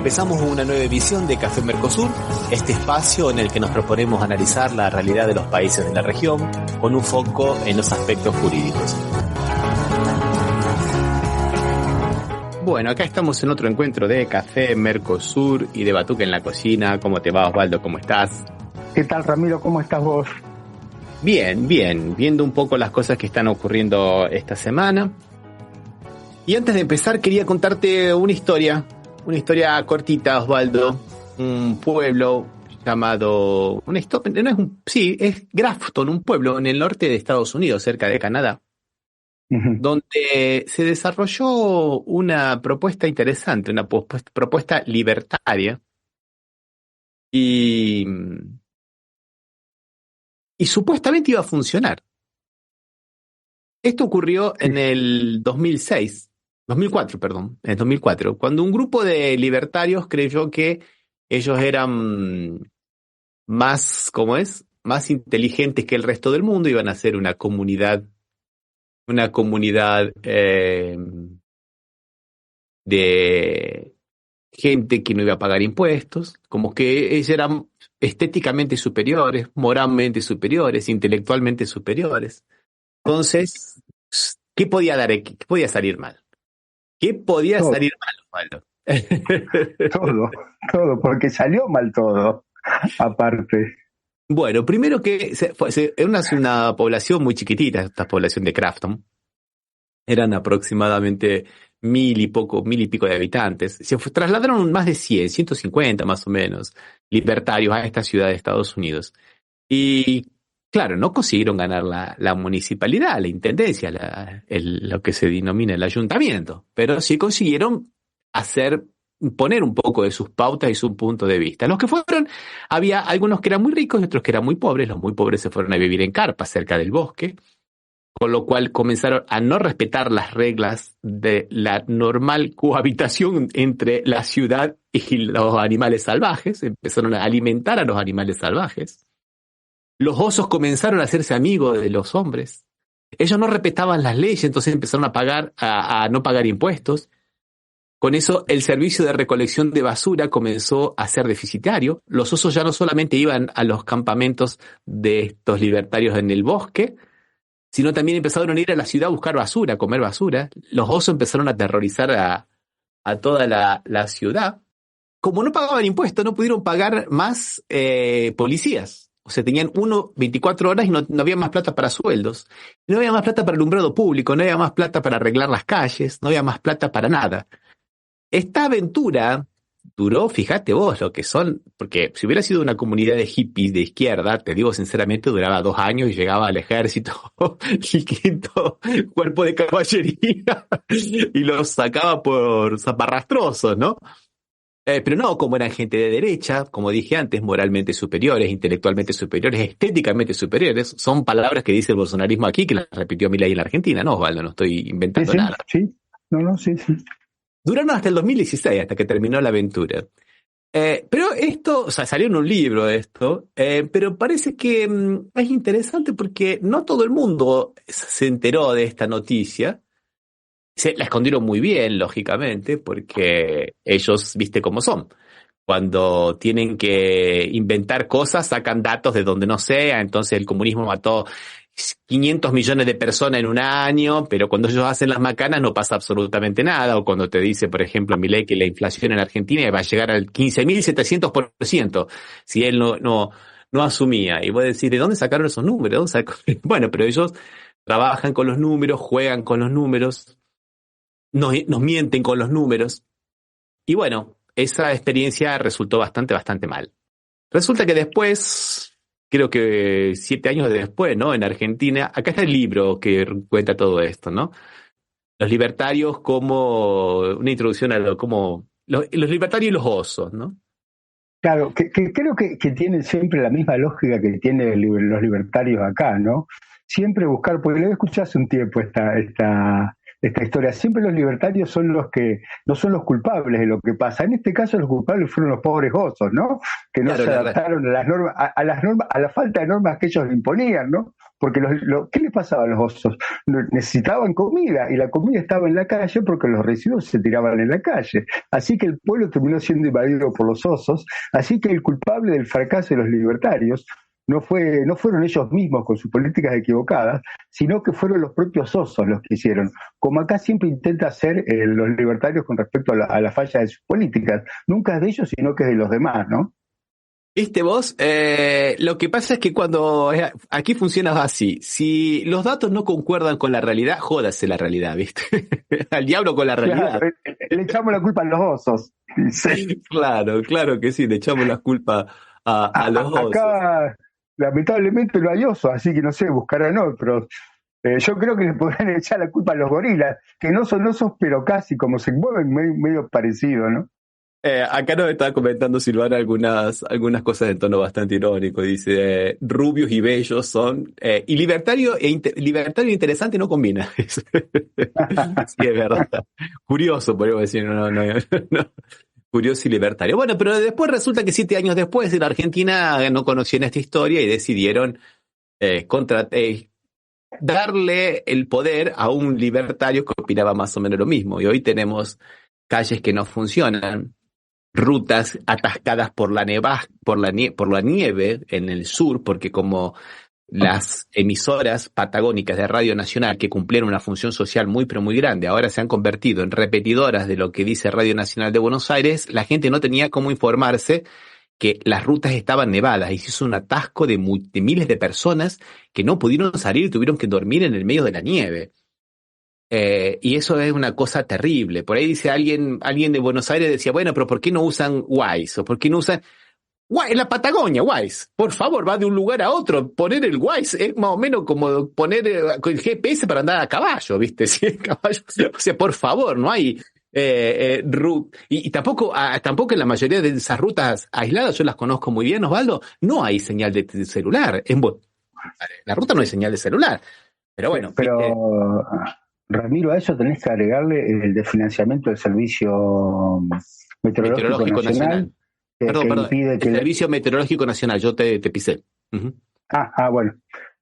Empezamos una nueva edición de Café Mercosur, este espacio en el que nos proponemos analizar la realidad de los países de la región con un foco en los aspectos jurídicos. Bueno, acá estamos en otro encuentro de Café Mercosur y de Batuque en la cocina. ¿Cómo te va, Osvaldo? ¿Cómo estás? ¿Qué tal, Ramiro? ¿Cómo estás vos? Bien, viendo un poco las cosas que están ocurriendo esta semana. Y antes de empezar quería contarte una historia cortita, Osvaldo. Un pueblo llamado... es Grafton, un pueblo en el norte de Estados Unidos, cerca de Canadá, donde se desarrolló una propuesta interesante, una propuesta libertaria. Y supuestamente iba a funcionar. Esto ocurrió en el 2004, cuando un grupo de libertarios creyó que ellos eran más inteligentes que el resto del mundo, iban a ser una comunidad de gente que no iba a pagar impuestos, como que ellos eran estéticamente superiores, moralmente superiores, intelectualmente superiores. Entonces, ¿qué podía salir mal? ¿Qué podía salir mal, Osvaldo? Todo, porque salió mal todo, aparte. Bueno, primero que es una población muy chiquitita, esta población de Grafton. Eran aproximadamente 1,000 y pico de habitantes. Se trasladaron más de 150 más o menos, libertarios a esta ciudad de Estados Unidos. Y claro, no consiguieron ganar la municipalidad, la intendencia, lo que se denomina el ayuntamiento, pero sí consiguieron poner un poco de sus pautas y su punto de vista. Los que fueron, había algunos que eran muy ricos y otros que eran muy pobres. Los muy pobres se fueron a vivir en carpas cerca del bosque, con lo cual comenzaron a no respetar las reglas de la normal cohabitación entre la ciudad y los animales salvajes. Empezaron a alimentar a los animales salvajes. Los osos comenzaron a hacerse amigos de los hombres. Ellos no respetaban las leyes, entonces empezaron a no pagar impuestos. Con eso, el servicio de recolección de basura comenzó a ser deficitario. Los osos ya no solamente iban a los campamentos de estos libertarios en el bosque, sino también empezaron a ir a la ciudad a buscar basura, a comer basura. Los osos empezaron a aterrorizar a toda la ciudad. Como no pagaban impuestos, no pudieron pagar más policías. O sea, tenían 24 horas y no había más plata para sueldos. No había más plata para el alumbrado público, no había más plata para arreglar las calles, no había más plata para nada. Esta aventura duró, fíjate vos lo que son, porque si hubiera sido una comunidad de hippies de izquierda, te digo sinceramente, duraba 2 años y llegaba al ejército, el quinto cuerpo de caballería, y los sacaba por zaparrastrosos, ¿no? Pero no, como eran gente de derecha, como dije antes, moralmente superiores, intelectualmente superiores, estéticamente superiores, son palabras que dice el bolsonarismo aquí, que las repitió Milei en la Argentina, ¿no, Osvaldo? No estoy inventando nada. Sí. Duraron hasta el 2016, hasta que terminó la aventura. Pero esto, o sea, salió en un libro esto, pero parece que es interesante porque no todo el mundo se enteró de esta noticia. La escondieron muy bien, lógicamente, porque ellos, viste cómo son. Cuando tienen que inventar cosas, sacan datos de donde no sea. Entonces el comunismo mató 500 millones de personas en un año, pero cuando ellos hacen las macanas no pasa absolutamente nada. O cuando te dice, por ejemplo, Milei que la inflación en Argentina va a llegar al 15.700%, si él no asumía. Y vos decís, ¿de dónde sacaron esos números? Bueno, pero ellos trabajan con los números, juegan con los números, nos mienten con los números. Y bueno, esa experiencia resultó bastante mal. Resulta que después, creo que 7 años después, ¿no? En Argentina, acá está el libro que cuenta todo esto, ¿no? Los libertarios como una introducción a como los libertarios y los osos, ¿no? Claro, que creo que tienen siempre la misma lógica que tienen los libertarios acá, ¿no? Siempre buscar, porque lo escuché hace un tiempo esta esta historia. Siempre los libertarios son los que no son los culpables de lo que pasa. En este caso los culpables fueron los pobres osos, ¿no? Que no Claro, se adaptaron a las normas, a las normas, a la falta de normas que ellos le imponían, ¿no? Porque ¿qué les pasaba a los osos? Necesitaban comida y la comida estaba en la calle porque los residuos se tiraban en la calle. Así que el pueblo terminó siendo invadido por los osos. Así que el culpable del fracaso de los libertarios no fueron ellos mismos con sus políticas equivocadas, sino que fueron los propios osos los que hicieron. Como acá siempre intenta hacer los libertarios con respecto a la falla de sus políticas. Nunca es de ellos, sino que es de los demás, ¿no? ¿Viste vos? Lo que pasa es que cuando aquí funciona así, si los datos no concuerdan con la realidad, jódase la realidad, ¿viste? Al diablo con la realidad. Claro, le echamos la culpa a los osos. Sí. Claro que sí, le echamos la culpa a los osos. Acá, lamentablemente, no hay osos, así que no sé, buscarán otros. Yo creo que le podrán echar la culpa a los gorilas, que no son osos, pero casi como se mueven medio parecido, ¿no? Acá nos está comentando Silvana algunas cosas en tono bastante irónico. Dice, rubios y bellos son... y libertario e interesante no combina. Sí, es verdad. Curioso, podríamos decir. No. Curioso y libertario. Bueno, pero después resulta que 7 años después en Argentina no conocían esta historia y decidieron darle el poder a un libertario que opinaba más o menos lo mismo. Y hoy tenemos calles que no funcionan, rutas atascadas por la nieve en el sur, porque como las emisoras patagónicas de Radio Nacional, que cumplieron una función social muy pero muy grande, ahora se han convertido en repetidoras de lo que dice Radio Nacional de Buenos Aires, la gente no tenía cómo informarse que las rutas estaban nevadas y se hizo un atasco de miles de personas que no pudieron salir, tuvieron que dormir en el medio de la nieve. Y eso es una cosa terrible. Por ahí dice alguien de Buenos Aires decía, bueno, pero ¿por qué no usan Waze? ¿O por qué no usan en la Patagonia, Waze? Por favor, va de un lugar a otro. Poner el Waze es más o menos como poner el GPS para andar a caballo, ¿viste? Sí, caballo. O sea, por favor, no hay y tampoco en la mayoría de esas rutas aisladas, yo las conozco muy bien, Osvaldo, no hay señal de celular. En la ruta no hay señal de celular. Pero bueno. Pero Ramiro, a eso tenés que agregarle el de financiamiento del Servicio Meteorológico Nacional. Perdón. El Servicio Meteorológico Nacional, yo te pisé. Uh-huh. Bueno.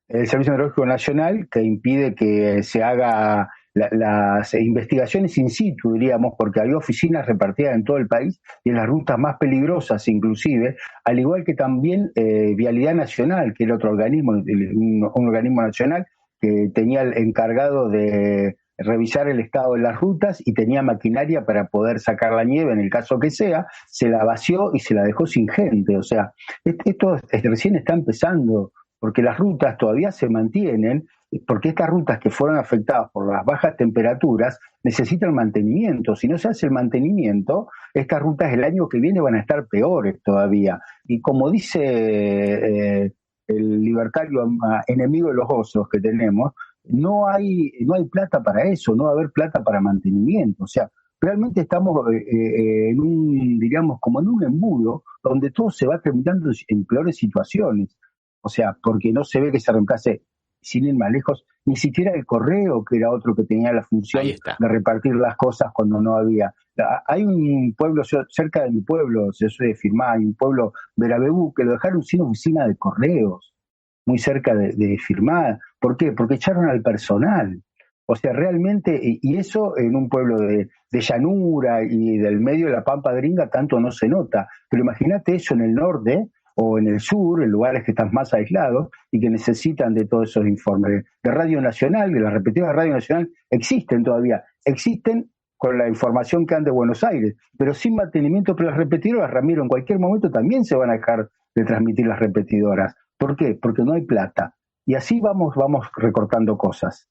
El Servicio Meteorológico Nacional, que impide que se haga las investigaciones in situ, diríamos, porque había oficinas repartidas en todo el país y en las rutas más peligrosas inclusive, al igual que también Vialidad Nacional, que era otro organismo, un organismo nacional que tenía el encargado de revisar el estado de las rutas y tenía maquinaria para poder sacar la nieve en el caso que sea, se la vació y se la dejó sin gente. O sea, esto recién está empezando, porque las rutas todavía se mantienen, porque estas rutas que fueron afectadas por las bajas temperaturas necesitan mantenimiento. Si no se hace el mantenimiento, estas rutas el año que viene van a estar peores todavía. Y como dice el libertario enemigo de los osos que tenemos, no hay plata para eso, no va a haber plata para mantenimiento. O sea, realmente estamos en un, digamos, como en un embudo donde todo se va terminando en peores situaciones. O sea, porque no se ve que se reemplace, sin ir más lejos, ni siquiera el correo, que era otro que tenía la función de repartir las cosas cuando no había. Hay un pueblo cerca de mi pueblo, yo soy de Firmá, hay un pueblo, Verabebú, que lo dejaron sin oficina de correos, muy cerca de Firmá. ¿Por qué? Porque echaron al personal. O sea, realmente, y eso en un pueblo de llanura y del medio de la Pampa Gringa tanto no se nota. Pero imagínate eso en el norte o en el sur, en lugares que están más aislados y que necesitan de todos esos informes. De Radio Nacional, de las repetidoras de Radio Nacional, existen todavía. Existen con la información que han de Buenos Aires, pero sin mantenimiento. Pero las repetidoras, Ramiro, en cualquier momento también se van a dejar de transmitir las repetidoras. ¿Por qué? Porque no hay plata. Y así vamos recortando cosas.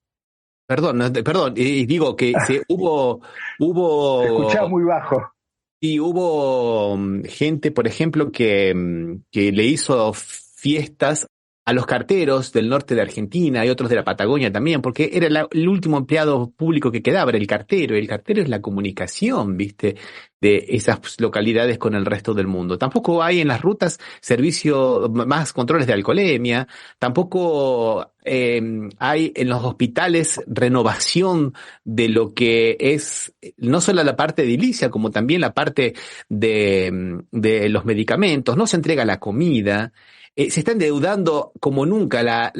Perdón, y digo que hubo... Te escuchaba muy bajo. Y hubo gente, por ejemplo, que le hizo fiestas a los carteros del norte de Argentina y otros de la Patagonia también, porque era el último empleado público que quedaba, era el cartero. Y el cartero es la comunicación, ¿viste?, de esas localidades con el resto del mundo. Tampoco hay en las rutas más controles de alcoholemia, tampoco hay en los hospitales renovación de lo que es no solo la parte edilicia, como también la parte de los medicamentos, no se entrega la comida. Se está endeudando como nunca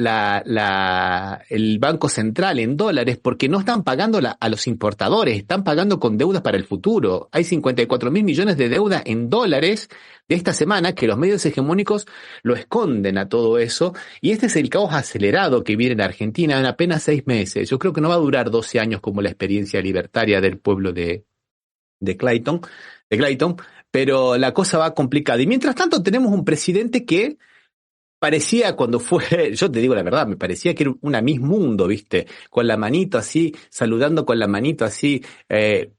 el Banco Central en dólares porque no están pagando a los importadores, están pagando con deudas para el futuro. Hay 54.000 millones de deuda en dólares de esta semana que los medios hegemónicos lo esconden a todo eso. Y este es el caos acelerado que viene en Argentina en apenas 6 meses. Yo creo que no va a durar 12 años como la experiencia libertaria del pueblo de Clayton, pero la cosa va complicada. Y mientras tanto tenemos un presidente que parecía cuando fue, yo te digo la verdad, me parecía que era una Miss Mundo, ¿viste? Con la manito así, saludando con la manito así,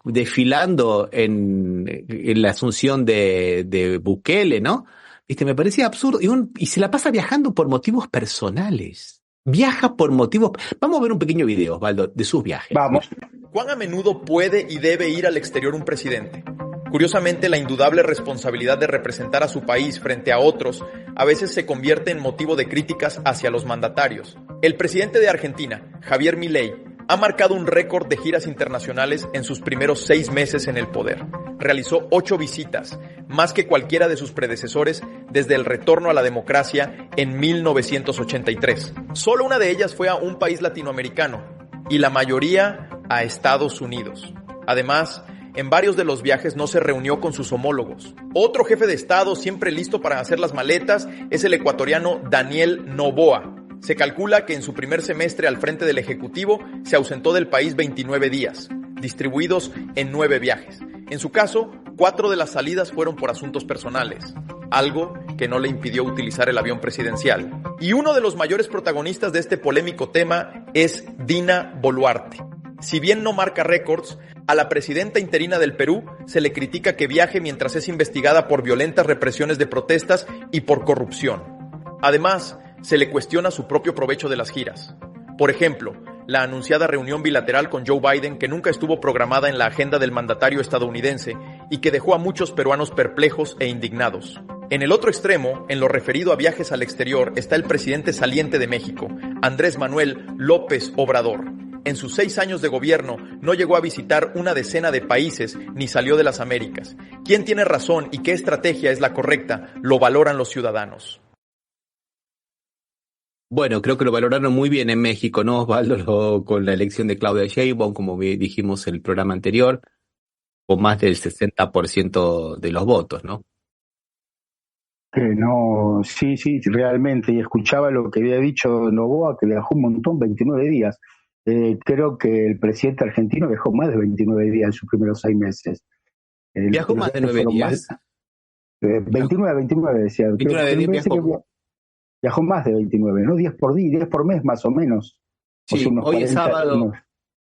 desfilando en la asunción de Bukele, ¿no? ¿Viste? Me parecía absurdo. Y se la pasa viajando por motivos personales. Viaja por motivos... Vamos a ver un pequeño video, Osvaldo, de sus viajes. Vamos. ¿Cuán a menudo puede y debe ir al exterior un presidente? Curiosamente, la indudable responsabilidad de representar a su país frente a otros a veces se convierte en motivo de críticas hacia los mandatarios. El presidente de Argentina, Javier Milei, ha marcado un récord de giras internacionales en sus primeros 6 meses en el poder. Realizó 8 visitas, más que cualquiera de sus predecesores desde el retorno a la democracia en 1983. Solo una de ellas fue a un país latinoamericano y la mayoría a Estados Unidos. Además, en varios de los viajes no se reunió con sus homólogos. Otro jefe de Estado siempre listo para hacer las maletas es el ecuatoriano Daniel Noboa. Se calcula que en su primer semestre al frente del Ejecutivo se ausentó del país 29 días, distribuidos en 9 viajes. En su caso, 4 de las salidas fueron por asuntos personales, algo que no le impidió utilizar el avión presidencial. Y uno de los mayores protagonistas de este polémico tema es Dina Boluarte. Si bien no marca récords, a la presidenta interina del Perú se le critica que viaje mientras es investigada por violentas represiones de protestas y por corrupción. Además, se le cuestiona su propio provecho de las giras. Por ejemplo, la anunciada reunión bilateral con Joe Biden que nunca estuvo programada en la agenda del mandatario estadounidense y que dejó a muchos peruanos perplejos e indignados. En el otro extremo, en lo referido a viajes al exterior, está el presidente saliente de México, Andrés Manuel López Obrador. En sus 6 años de gobierno no llegó a visitar una decena de países ni salió de las Américas. ¿Quién tiene razón y qué estrategia es la correcta? Lo valoran los ciudadanos. Bueno, creo que lo valoraron muy bien en México, ¿no, Osvaldo? Con la elección de Claudia Sheinbaum, como dijimos en el programa anterior, con más del 60% de los votos, ¿no? No, sí, realmente. Y escuchaba lo que había dicho Noboa, que viajó un montón, 29 días. Creo que el presidente argentino viajó más de 29 días en sus primeros 6 meses. ¿Viajó más de 9 días? 29 decía. 29 días viajó más de 29, ¿no? 10 por día, 10 por mes más o menos. Sí, o sea, unos hoy 40,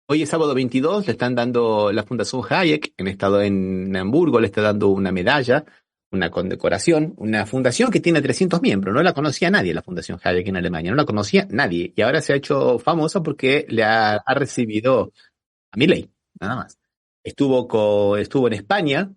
es sábado 22, le están dando la Fundación Hayek, en Hamburgo, le está dando una medalla, una condecoración, una fundación que tiene 300 miembros. No la conocía nadie, la Fundación Hayek en Alemania, no la conocía nadie. Y ahora se ha hecho famosa porque le ha recibido a Milei, nada más. Estuvo en España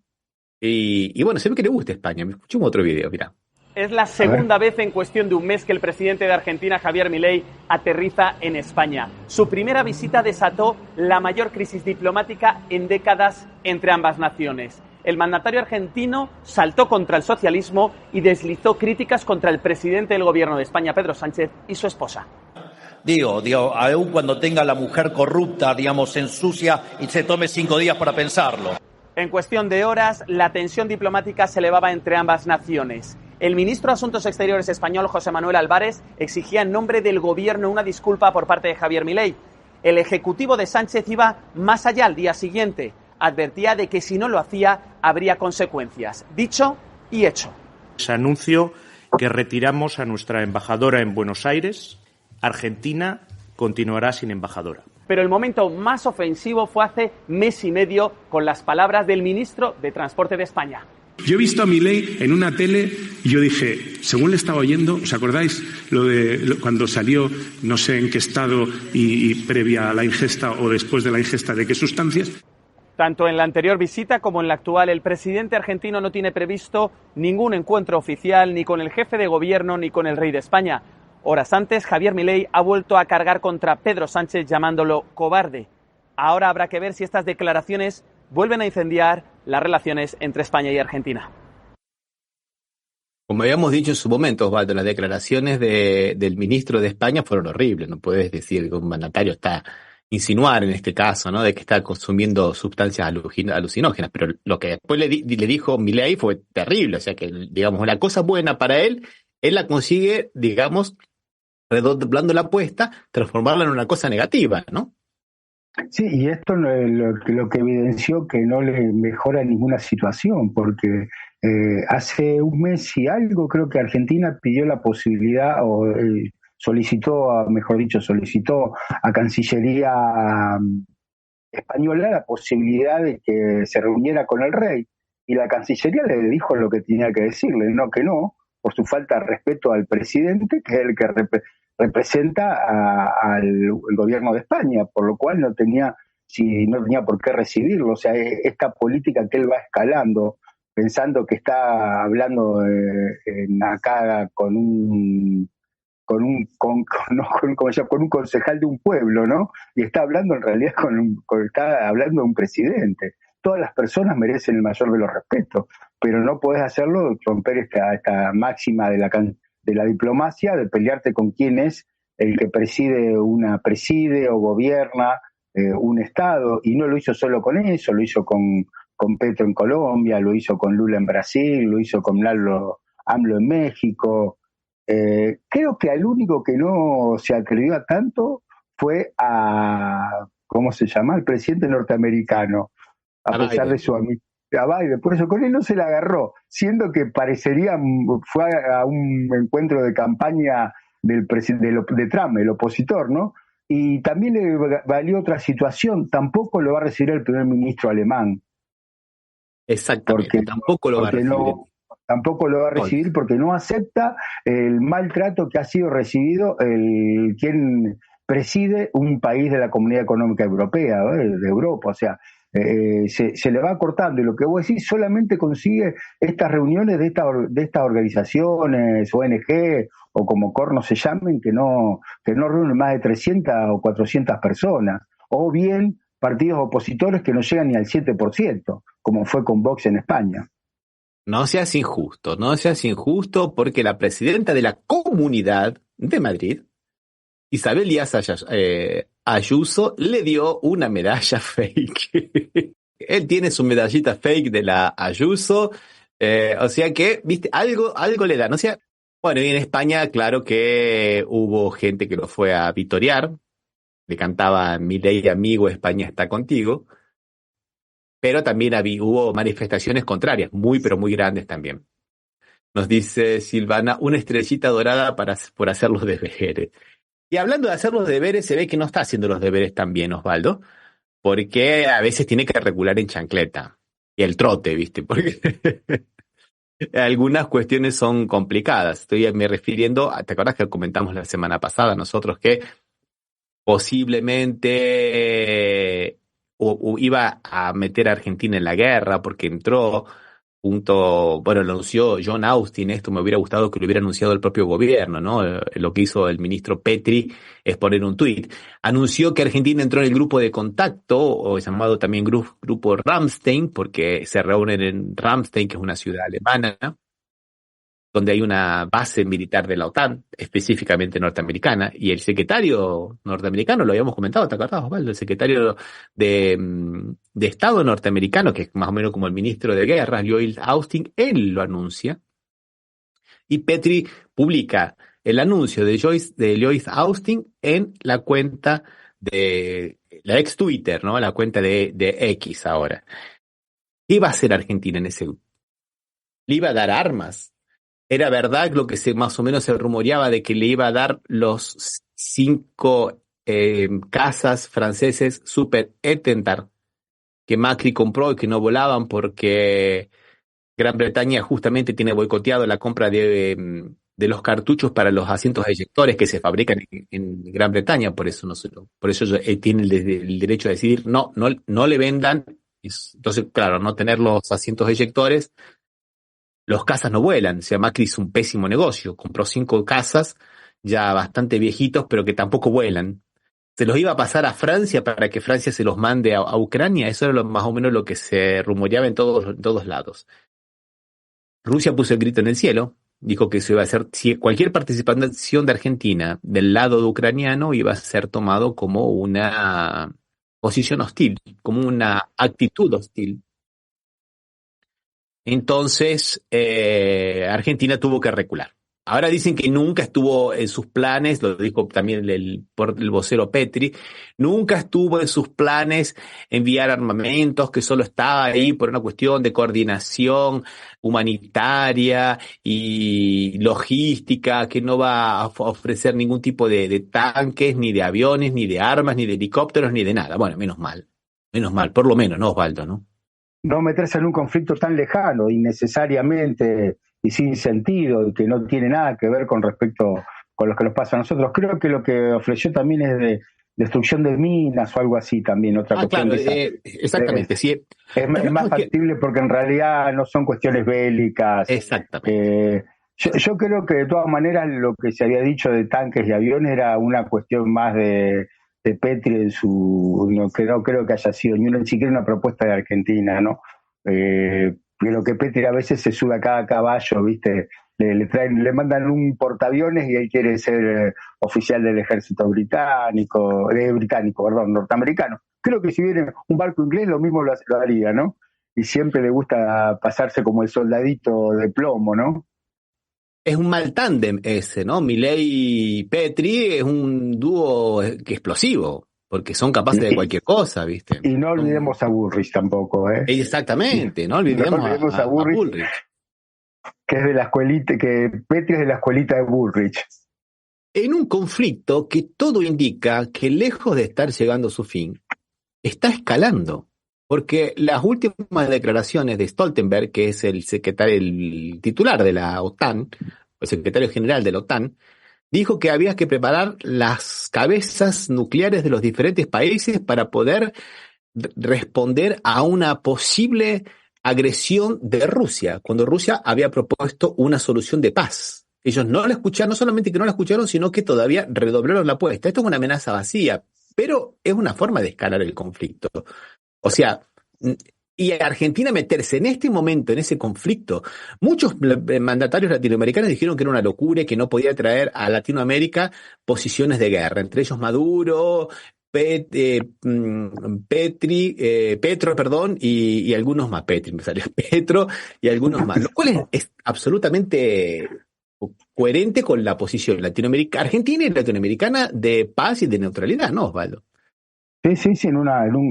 y bueno, se ve que le gusta España. Escuchemos otro video, mira. Es la segunda vez en cuestión de un mes que el presidente de Argentina, Javier Milei, aterriza en España. Su primera visita desató la mayor crisis diplomática en décadas entre ambas naciones. El mandatario argentino saltó contra el socialismo y deslizó críticas contra el presidente del gobierno de España, Pedro Sánchez, y su esposa. Digo, aún cuando tenga la mujer corrupta, se ensucia y se tome 5 días para pensarlo. En cuestión de horas, la tensión diplomática se elevaba entre ambas naciones. El ministro de Asuntos Exteriores español, José Manuel Álvarez, exigía en nombre del gobierno una disculpa por parte de Javier Milei. El ejecutivo de Sánchez iba más allá al día siguiente. Advertía de que si no lo hacía, habría consecuencias. Dicho y hecho. Se anunció que retiramos a nuestra embajadora en Buenos Aires. Argentina continuará sin embajadora. Pero el momento más ofensivo fue hace mes y medio con las palabras del ministro de Transporte de España. Yo he visto a Milei en una tele y yo dije, según le estaba oyendo, ¿os acordáis cuando salió, no sé en qué estado y previa a la ingesta o después de la ingesta de qué sustancias? Tanto en la anterior visita como en la actual, el presidente argentino no tiene previsto ningún encuentro oficial ni con el jefe de gobierno ni con el rey de España. Horas antes, Javier Milei ha vuelto a cargar contra Pedro Sánchez llamándolo cobarde. Ahora habrá que ver si estas declaraciones vuelven a incendiar las relaciones entre España y Argentina. Como habíamos dicho en su momento, Osvaldo, las declaraciones del ministro de España fueron horribles. No puedes decir que un mandatario está insinuar en este caso, ¿no? De que está consumiendo sustancias alucinógenas, pero lo que después le dijo Milei fue terrible. O sea que, digamos, la cosa buena para él la consigue, digamos, redoblando la apuesta, transformarla en una cosa negativa, ¿no? Sí, y esto lo que evidenció que no le mejora ninguna situación, porque hace un mes y algo creo que Argentina pidió la posibilidad solicitó a Cancillería española la posibilidad de que se reuniera con el rey, y la Cancillería le dijo lo que tenía que decirle, que no, por su falta de respeto al presidente, que es el que representa al gobierno de España, por lo cual no tenía por qué recibirlo. O sea, esta política que él va escalando, pensando que está hablando acá con un concejal de un pueblo, ¿no? Y está hablando en realidad está hablando de un presidente. Todas las personas merecen el mayor de los respetos, pero no podés hacerlo, romper esta máxima de la diplomacia, de pelearte con quién es el que preside o gobierna un Estado, y no lo hizo solo con eso, lo hizo con Petro en Colombia, lo hizo con Lula en Brasil, lo hizo con AMLO en México. Creo que al único que no se atrevió a tanto fue al presidente norteamericano, a pesar de su amistad. A Biden, por eso con él no se la agarró, siendo que fue a un encuentro de campaña de Trump, el opositor, ¿no? Y también le valió otra situación, tampoco lo va a recibir el primer ministro alemán. Exactamente, tampoco lo va a recibir. Tampoco lo va a recibir porque no acepta el maltrato que ha sido recibido quien preside un país de la Comunidad Económica Europea, de Europa, o sea, se le va cortando, y lo que vos decís solamente consigue estas reuniones de estas organizaciones, ONG o como corno se llamen, que no reúnen más de 300 o 400 personas, o bien partidos opositores que no llegan ni al 7%, como fue con Vox en España. No seas injusto, porque la presidenta de la Comunidad de Madrid, Isabel Díaz Ayuso, le dio una medalla fake. Él tiene su medallita fake de la Ayuso, o sea que, viste, algo le dan. O sea, bueno, y en España, claro que hubo gente que lo fue a vitorear, le cantaba Milei amigo, España está contigo, pero también hubo manifestaciones contrarias, muy pero muy grandes también. Nos dice Silvana, una estrellita dorada por hacer los deberes. Y hablando de hacer los deberes, se ve que no está haciendo los deberes tan bien, Osvaldo, porque a veces tiene que regular en chancleta. Y el trote, ¿viste? Porque algunas cuestiones son complicadas. Estoy me refiriendo, ¿te acuerdas que comentamos la semana pasada nosotros que posiblemente iba a meter a Argentina en la guerra porque entró lo anunció John Austin? Esto me hubiera gustado que lo hubiera anunciado el propio gobierno, ¿no? Lo que hizo el ministro Petri es poner un tuit. Anunció que Argentina entró en el grupo de contacto, o llamado también grupo Ramstein, porque se reúnen en Ramstein, que es una ciudad alemana, donde hay una base militar de la OTAN, específicamente norteamericana, y el secretario norteamericano, lo habíamos comentado, ¿te acordás, Osvaldo? El secretario de Estado norteamericano, que es más o menos como el ministro de Guerra, Lloyd Austin, él lo anuncia, y Petri publica el anuncio de Lloyd Austin en la cuenta de la ex Twitter, ¿no? La cuenta de X ahora. ¿Qué iba a hacer Argentina en ese grupo? ¿Le iba a dar armas? Era verdad lo que más o menos se rumoreaba de que le iba a dar los 5 cazas franceses Super Etendard que Macri compró y que no volaban porque Gran Bretaña justamente tiene boicoteado la compra de los cartuchos para los asientos eyectores que se fabrican en Gran Bretaña, por eso por eso tiene el derecho a decidir no le vendan. Entonces, claro, no tener los asientos eyectores, los cazas no vuelan. O sea, Macri hizo un pésimo negocio, compró 5 cazas ya bastante viejitos, pero que tampoco vuelan. Se los iba a pasar a Francia para que Francia se los mande a Ucrania. Eso era más o menos lo que se rumoreaba en todos lados. Rusia puso el grito en el cielo, dijo que eso iba a ser, si cualquier participación de Argentina del lado ucraniano iba a ser tomado como una posición hostil, como una actitud hostil. Entonces, Argentina tuvo que recular. Ahora dicen que nunca estuvo en sus planes, lo dijo también el vocero Petri, nunca estuvo en sus planes enviar armamentos, que solo estaba ahí por una cuestión de coordinación humanitaria y logística, que no va a ofrecer ningún tipo de tanques, ni de aviones, ni de armas, ni de helicópteros, ni de nada. Bueno, menos mal, por lo menos, ¿no, Osvaldo? No meterse en un conflicto tan lejano, innecesariamente y sin sentido, y que no tiene nada que ver con respecto con lo que nos pasa a nosotros. Creo que lo que ofreció también es de destrucción de minas o algo así también, otra cuestión. Claro, exactamente, sí. Es más factible porque en realidad no son cuestiones bélicas. Exactamente. Yo creo que de todas maneras lo que se había dicho de tanques y aviones era una cuestión más de Petri en no creo que haya sido ni siquiera una propuesta de Argentina, ¿no? Pero que Petri a veces se sube a cada caballo, ¿viste? Le mandan un portaaviones y él quiere ser oficial del ejército norteamericano. Creo que si viene un barco inglés lo mismo lo haría, ¿no? Y siempre le gusta pasarse como el soldadito de plomo, ¿no? Es un mal tándem ese, ¿no? Milei y Petri es un dúo explosivo, porque son capaces de cualquier cosa, ¿viste? Y no olvidemos a Bullrich tampoco, ¿eh? Exactamente, no olvidemos a Bullrich. Que es de la escuelita, que Petri es de la escuelita de Bullrich. En un conflicto que todo indica que lejos de estar llegando a su fin, está escalando. Porque las últimas declaraciones de Stoltenberg, que es el titular de la OTAN, el secretario general de la OTAN, dijo que había que preparar las cabezas nucleares de los diferentes países para poder responder a una posible agresión de Rusia, cuando Rusia había propuesto una solución de paz. Ellos no la escucharon, no solamente que no la escucharon, sino que todavía redoblaron la apuesta. Esto es una amenaza vacía, pero es una forma de escalar el conflicto. O sea, y Argentina meterse en este momento, en ese conflicto, muchos mandatarios latinoamericanos dijeron que era una locura y que no podía traer a Latinoamérica posiciones de guerra, entre ellos Maduro, Petro, y algunos más, Petro y algunos más, lo cual es absolutamente coherente con la posición argentina y latinoamericana de paz y de neutralidad, ¿no, Osvaldo? Sí,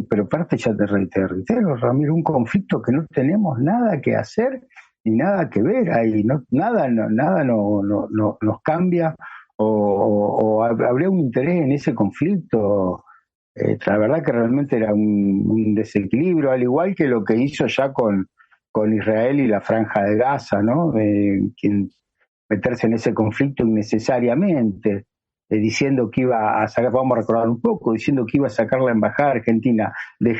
pero parte ya te reitero, Ramiro, un conflicto que no tenemos nada que hacer ni nada que ver ahí, nada nos cambia o habría un interés en ese conflicto. La verdad que realmente era un desequilibrio, al igual que lo que hizo ya con Israel y la Franja de Gaza, ¿no? Quien meterse en ese conflicto innecesariamente. Diciendo que iba a sacar, vamos a recordar un poco, diciendo que iba a sacar la embajada argentina de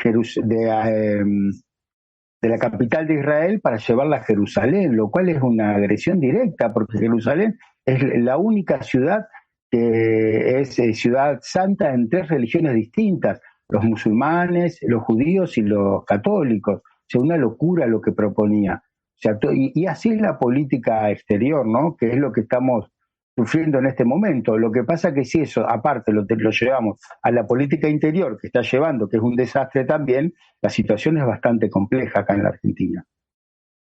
la capital de Israel para llevarla a Jerusalén, lo cual es una agresión directa, porque Jerusalén es la única ciudad que es ciudad santa en 3 religiones distintas, los musulmanes, los judíos y los católicos. O sea, una locura lo que proponía. O sea, y así es la política exterior, ¿no? Que es lo que estamos sufriendo en este momento. Lo que pasa que si eso, aparte, lo llevamos a la política interior que está llevando, que es un desastre también, la situación es bastante compleja acá en la Argentina.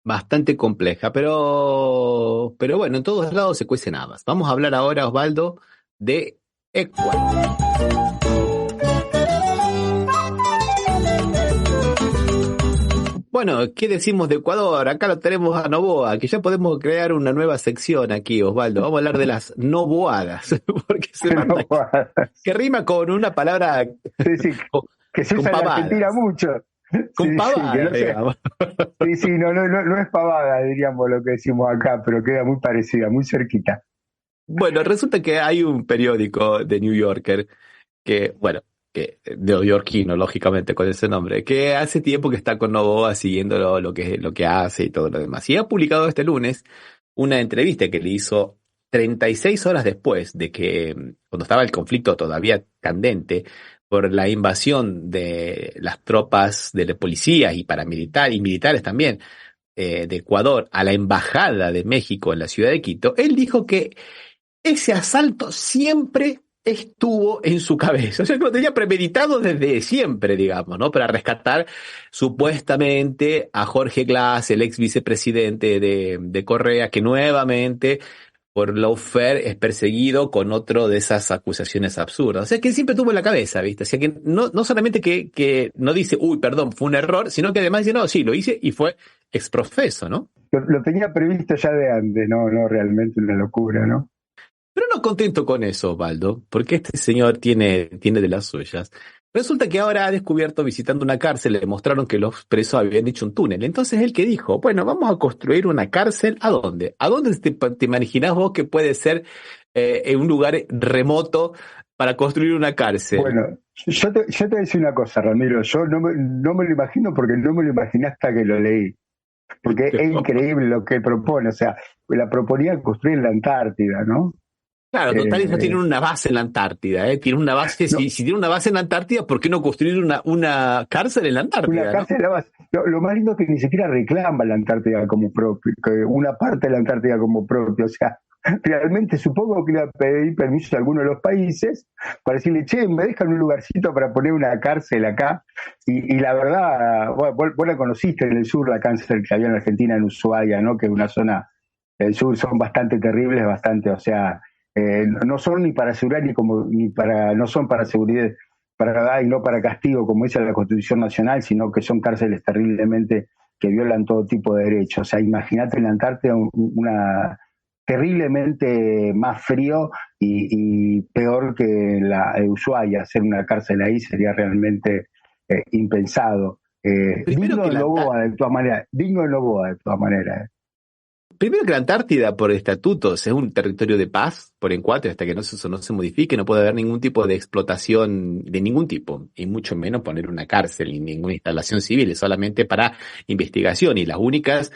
Bastante compleja, pero bueno, en todos lados se cuecen habas. Vamos a hablar ahora, Osvaldo, de Ecuador. Bueno, ¿qué decimos de Ecuador? Acá lo tenemos a Noboa, que ya podemos crear una nueva sección aquí, Osvaldo. Vamos a hablar de las noboadas, porque que rima con una palabra. Sí, que se usa en Argentina mucho. Con pavada, que no sé. digamos. Sí, no es pavada, diríamos lo que decimos acá, pero queda muy parecida, muy cerquita. Bueno, resulta que hay un periódico de New Yorker que, bueno, que neoyorquino, lógicamente, con ese nombre, que hace tiempo que está con Noboa siguiendo lo que hace y todo lo demás. Y ha publicado este lunes una entrevista que le hizo 36 horas después de que, cuando estaba el conflicto todavía candente, por la invasión de las tropas de la policía y paramilitar y militares también de Ecuador a la embajada de México en la ciudad de Quito, él dijo que ese asalto siempre estuvo en su cabeza, o sea que lo tenía premeditado desde siempre, digamos, ¿no? Para rescatar supuestamente a Jorge Glass, el ex vicepresidente de Correa, que nuevamente por lawfare es perseguido con otro de esas acusaciones absurdas. O sea que él siempre tuvo en la cabeza, ¿viste? O sea que no solamente que no dice, uy, perdón, fue un error, sino que además dice, no, sí, lo hice y fue exprofeso, ¿no? Lo tenía previsto ya de antes, no, realmente una locura, ¿no? Pero no contento con eso, Osvaldo, porque este señor tiene de las suyas. Resulta que ahora ha descubierto, visitando una cárcel, le mostraron que los presos habían hecho un túnel. Entonces él que dijo, bueno, vamos a construir una cárcel, ¿a dónde? ¿A dónde te imaginás vos que puede ser en un lugar remoto para construir una cárcel? Bueno, yo te voy a decir una cosa, Ramiro, yo no me lo imagino porque no me lo imaginé hasta que lo leí. Porque es increíble lo que él propone, o sea, la proponía construir en la Antártida, ¿no? Claro, total, ellos tienen una base en la Antártida, ¿eh? Tienen una base, No. si tiene una base en la Antártida, ¿por qué no construir una cárcel en la Antártida? Una cárcel en la base. Lo más lindo es que ni siquiera reclama la Antártida como propio, que una parte de la Antártida como propio, o sea, realmente supongo que le va a pedir permiso a alguno de los países para decirle, che, me dejan un lugarcito para poner una cárcel acá, y la verdad, vos la conociste en el sur, la cárcel que había en Argentina, en Ushuaia, ¿no? Que es una zona del sur, son bastante terribles, o sea, no son ni para asegurar no son para seguridad y no para castigo como dice la Constitución Nacional, sino que son cárceles terriblemente que violan todo tipo de derechos. O sea, imagínate en la Antártida una terriblemente más frío y peor que la de Ushuaia. Hacer una cárcel ahí sería realmente impensado. Digno de Noboa de todas maneras. Primero que la Antártida, por estatutos, es un territorio de paz, por encuadre, hasta que no se modifique, no puede haber ningún tipo de explotación de ningún tipo, y mucho menos poner una cárcel ni ninguna instalación civil, es solamente para investigación, y las únicas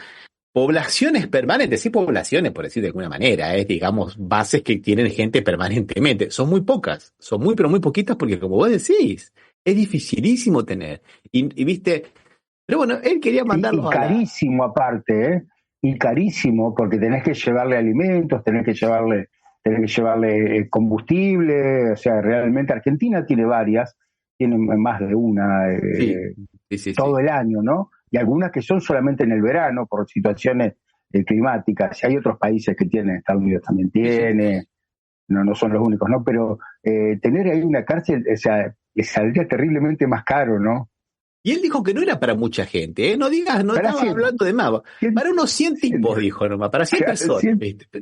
poblaciones permanentes, sí poblaciones, por decir de alguna manera, digamos, bases que tienen gente permanentemente, son muy pocas, son muy, pero muy poquitas, porque como vos decís, es dificilísimo tener, y viste, pero bueno, él quería mandarlos y carísimo aparte, y carísimo, porque tenés que llevarle alimentos, tenés que llevarle combustible, o sea, realmente Argentina tiene varias, tiene más de una todo el año, ¿no? Y algunas que son solamente en el verano por situaciones climáticas. Y hay otros países que tienen, Estados Unidos también tiene, no son los únicos, ¿no? Pero tener ahí una cárcel, o sea, saldría terriblemente más caro, ¿no? Y él dijo que no era para mucha gente, ¿eh? No digas, no estaba hablando de más. Para unos 100 tipos, dijo nomás, para 100 personas.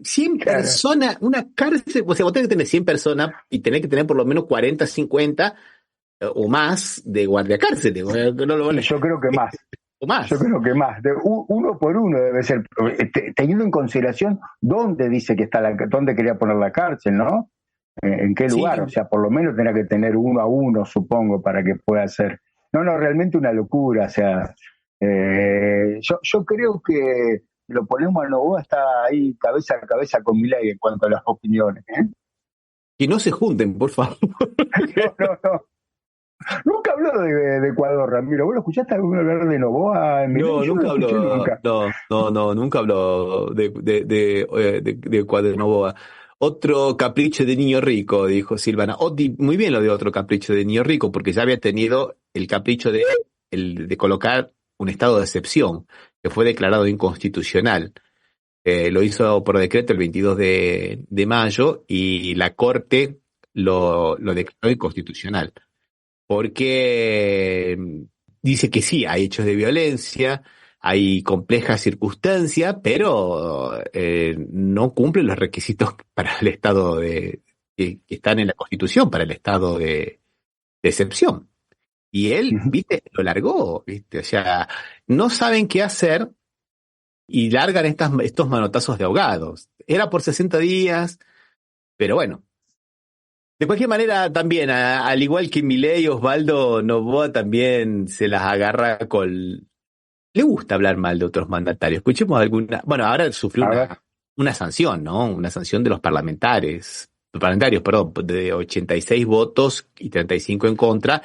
100 personas, una cárcel, o sea, vos tenés que tener 100 personas y tenés que tener por lo menos 40, 50 o más de guardiacárceles. Yo creo que más. O más. Yo creo que más. Uno por uno debe ser, teniendo en consideración dónde dice que está dónde quería poner la cárcel, ¿no? En qué lugar, o sea, por lo menos tendrá que tener 1 a 1, supongo, para que pueda ser. No, realmente una locura, o sea, yo creo que lo ponemos a Noboa, está ahí cabeza a cabeza con Milei en cuanto a las opiniones, ¿eh? Que no se junten, por favor. No. Nunca habló de Ecuador, Ramiro. ¿Vos lo escuchaste alguna hablar de Noboa? No, nunca habló. Nunca habló de Ecuador, de Noboa. Otro capricho de niño rico, dijo Silvana. Muy bien lo de otro capricho de niño rico, porque ya había tenido el capricho de colocar un estado de excepción, que fue declarado inconstitucional. Lo hizo por decreto el 22 de mayo y la Corte lo declaró inconstitucional. Porque dice que sí, hay hechos de violencia, hay complejas circunstancias, pero no cumplen los requisitos para el estado que están en la Constitución, para el estado de excepción. Y él, viste, lo largó, viste, o sea, no saben qué hacer y largan estos manotazos de ahogados. Era por 60 días, pero bueno. De cualquier manera, también, al igual que Milei, Osvaldo Noboa también se las agarra con... Le gusta hablar mal de otros mandatarios. Escuchemos alguna... Bueno, ahora sufrió una sanción, ¿no? Una sanción de los parlamentarios, perdón, de 86 votos y 35 en contra.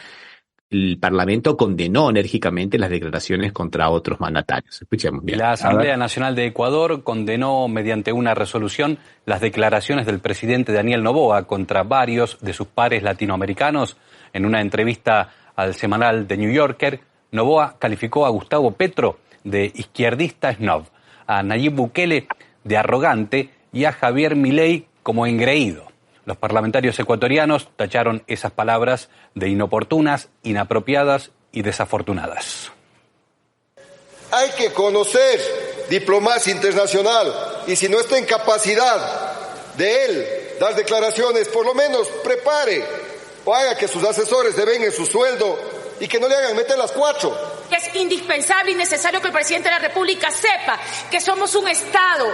El Parlamento condenó enérgicamente las declaraciones contra otros mandatarios. Escuchemos bien. La Asamblea Nacional de Ecuador condenó mediante una resolución las declaraciones del presidente Daniel Noboa contra varios de sus pares latinoamericanos. En una entrevista al semanal The New Yorker, Noboa calificó a Gustavo Petro de izquierdista snob, a Nayib Bukele de arrogante y a Javier Milei como engreído. Los parlamentarios ecuatorianos tacharon esas palabras de inoportunas, inapropiadas y desafortunadas. Hay que conocer diplomacia internacional y si no está en capacidad de él dar declaraciones, por lo menos prepare o haga que sus asesores devenguen su sueldo y que no le hagan meter las 4. Es indispensable y necesario que el presidente de la República sepa que somos un Estado,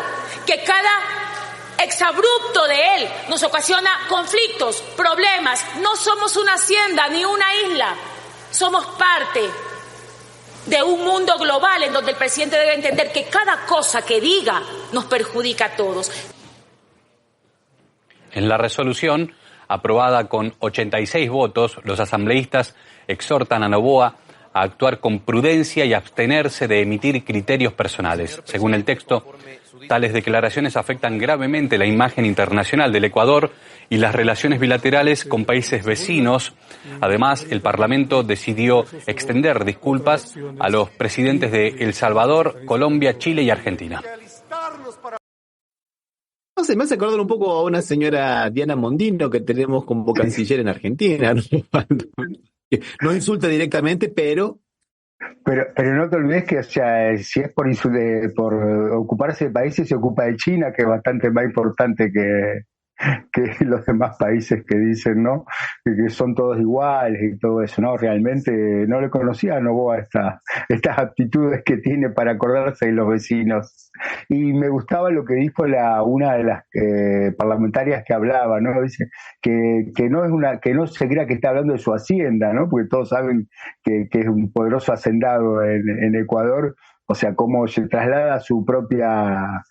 que cada exabrupto de él nos ocasiona conflictos, problemas. No somos una hacienda ni una isla, somos parte de un mundo global en donde el presidente debe entender que cada cosa que diga nos perjudica a todos. En la resolución, aprobada con 86 votos, los asambleístas exhortan a Noboa a actuar con prudencia y abstenerse de emitir criterios personales. Según el texto, tales declaraciones afectan gravemente la imagen internacional del Ecuador y las relaciones bilaterales con países vecinos. Además, el Parlamento decidió extender disculpas a los presidentes de El Salvador, Colombia, Chile y Argentina. No sé, me hace acordar un poco a una señora Diana Mondino que tenemos como canciller en Argentina, ¿no? No insulta directamente, pero no te olvides que, o sea, si es por ocuparse de países, se ocupa de China, que es bastante más importante que los demás países que dicen, ¿no? Que son todos iguales y todo eso, ¿no? Realmente no le conocía a Noboa estas aptitudes que tiene para acordarse de los vecinos. Y me gustaba lo que dijo una de las parlamentarias que hablaba, ¿no? Dice que no se crea que está hablando de su hacienda, ¿no? Porque todos saben que es un poderoso hacendado en Ecuador, o sea, cómo se traslada su propia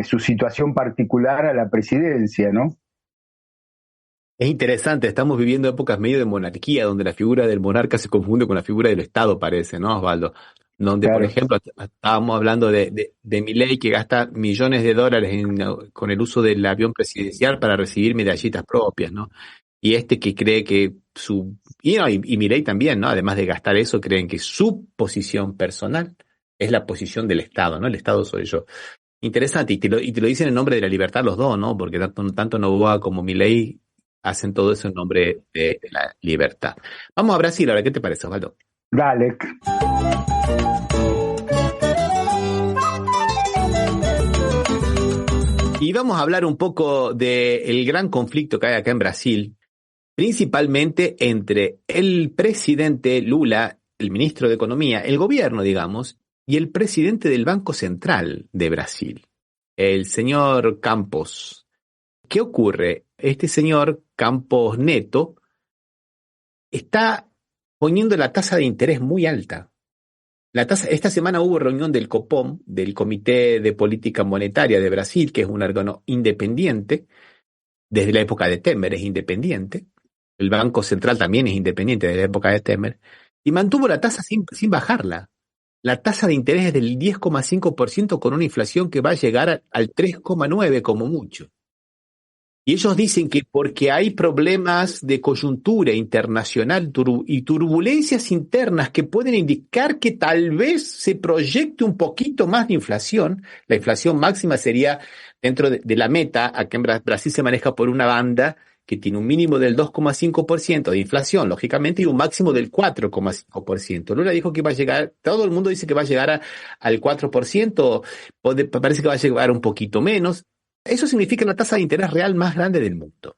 su situación particular a la presidencia, ¿no? es interesante. Estamos viviendo épocas medio de monarquía, donde la figura del monarca se confunde con la figura del Estado, parece, ¿no, Osvaldo? Donde, Claro. por ejemplo, estábamos hablando de Milei, que gasta millones de dólares con el uso del avión presidencial para recibir medallitas propias, ¿no? Y que cree que y Milei también, ¿no? Además de gastar eso, creen que su posición personal es la posición del Estado, ¿no? El Estado soy yo. Interesante, y te lo dicen en nombre de la libertad los dos, ¿no? Porque tanto Noboa como Milei hacen todo eso en nombre de la libertad. Vamos a Brasil ahora, ¿qué te parece, Osvaldo? Dale. Y vamos a hablar un poco del gran conflicto que hay acá en Brasil, principalmente entre el presidente Lula, el ministro de Economía, el gobierno, digamos, y el presidente del Banco Central de Brasil, el señor Campos. ¿Qué ocurre? Este señor Campos Neto está poniendo la tasa de interés muy alta. Esta semana hubo reunión del COPOM, del Comité de Política Monetaria de Brasil, que es un órgano independiente, desde la época de Temer es independiente, el Banco Central también es independiente desde la época de Temer, y mantuvo la tasa sin bajarla. La tasa de interés es del 10,5% con una inflación que va a llegar al 3,9% como mucho. Y ellos dicen que porque hay problemas de coyuntura internacional y turbulencias internas que pueden indicar que tal vez se proyecte un poquito más de inflación, la inflación máxima sería dentro de la meta. Acá en Brasil se maneja por una banda que tiene un mínimo del 2,5% de inflación, lógicamente, y un máximo del 4,5%. Lula dijo que iba a llegar, todo el mundo dice que va a llegar al 4%, parece que va a llegar un poquito menos. Eso significa la tasa de interés real más grande del mundo.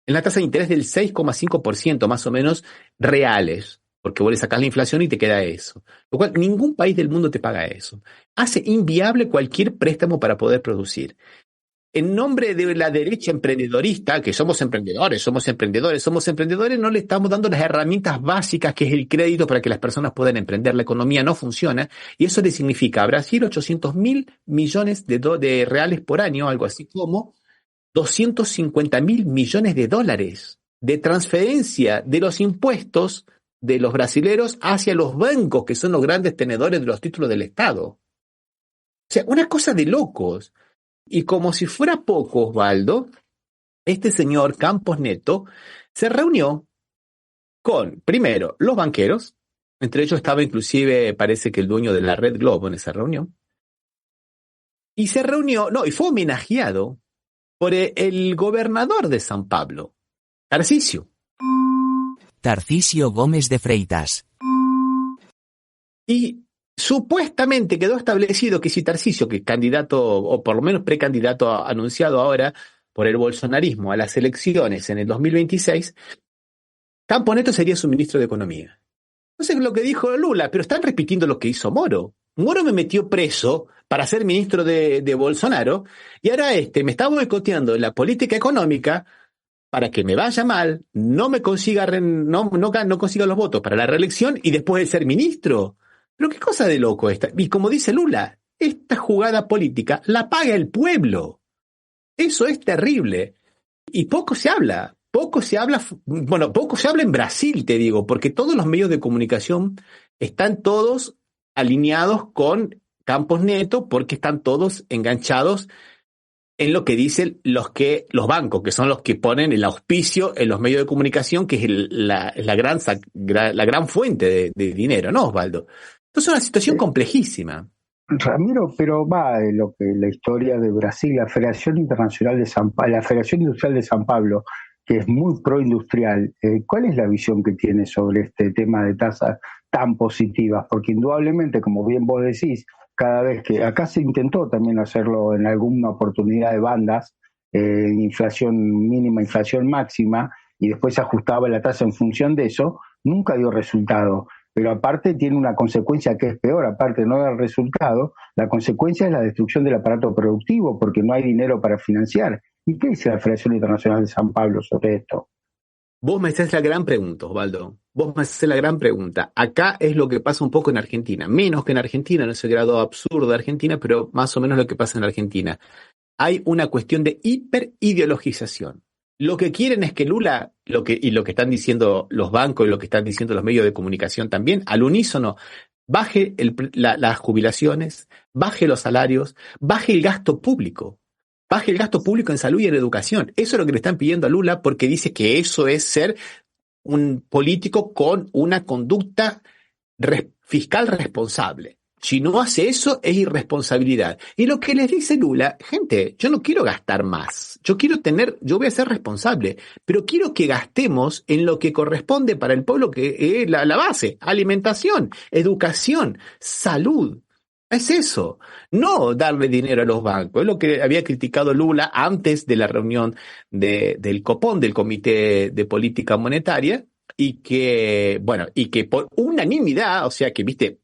En la tasa de interés del 6,5% más o menos reales. porque vos le sacás la inflación y te queda eso. Lo cual ningún país del mundo te paga eso. Hace inviable cualquier préstamo para poder producir. En nombre de la derecha emprendedorista, que somos emprendedores, no le estamos dando las herramientas básicas, que es el crédito para que las personas puedan emprender. La economía no funciona, y eso le significa a Brasil 800.000 millones de reales por año, algo así como 250.000 millones de dólares de transferencia de los impuestos de los brasileros hacia los bancos, que son los grandes tenedores de los títulos del Estado. O sea, una cosa de locos. Y como si fuera poco, Osvaldo, este señor Campos Neto se reunió con, primero, los banqueros, entre ellos estaba inclusive, parece que el dueño de la Red Globo en esa reunión, y fue homenajeado por el gobernador de San Pablo, Tarcísio Gómez de Freitas. Y supuestamente quedó establecido que si Tarcísio, que es candidato, o por lo menos precandidato anunciado ahora por el bolsonarismo a las elecciones en el 2026, Campos Neto sería su ministro de Economía. No sé lo que dijo Lula, pero están repitiendo lo que hizo Moro. Moro me metió preso para ser ministro de Bolsonaro, y ahora me está boicoteando en la política económica para que me vaya mal, no consiga los votos para la reelección y después de ser ministro. Pero qué cosa de loco esta. Y como dice Lula, esta jugada política la paga el pueblo. Eso es terrible. Y poco se habla en Brasil, te digo, porque todos los medios de comunicación están todos alineados con Campos Neto, porque están todos enganchados en lo que dicen los bancos, que son los que ponen el auspicio en los medios de comunicación, que es la gran fuente de dinero, ¿no, Osvaldo? Entonces es una situación complejísima. Ramiro, pero va de lo que la historia de Brasil, la Federación Industrial de San Pablo, que es muy proindustrial, ¿cuál es la visión que tiene sobre este tema de tasas tan positivas? Porque indudablemente, como bien vos decís, cada vez que acá se intentó también hacerlo en alguna oportunidad de bandas, inflación mínima, inflación máxima, y después se ajustaba la tasa en función de eso, nunca dio resultado. Pero aparte tiene una consecuencia que es peor, aparte de no dar resultado, la consecuencia es la destrucción del aparato productivo, porque no hay dinero para financiar. ¿Y qué dice la Federación Internacional de San Pablo sobre esto? Vos me haces la gran pregunta, Osvaldo. Vos me haces la gran pregunta. Acá es lo que pasa un poco en Argentina. Menos que en Argentina, no es el grado absurdo de Argentina, pero más o menos lo que pasa en Argentina. Hay una cuestión de hiperideologización. Lo que quieren es que Lula, lo que están diciendo los bancos y lo que están diciendo los medios de comunicación también, al unísono, baje las jubilaciones, baje los salarios, baje el gasto público. Baje el gasto público en salud y en educación. Eso es lo que le están pidiendo a Lula, porque dice que eso es ser un político con una conducta fiscal responsable. Si no hace eso, es irresponsabilidad. Y lo que les dice Lula, gente, yo no quiero gastar más. Yo voy a ser responsable, pero quiero que gastemos en lo que corresponde para el pueblo, que es la base: alimentación, educación, salud. Es eso, no darle dinero a los bancos. Es lo que había criticado Lula antes de la reunión del COPON, del Comité de Política Monetaria, y que por unanimidad, o sea que, viste,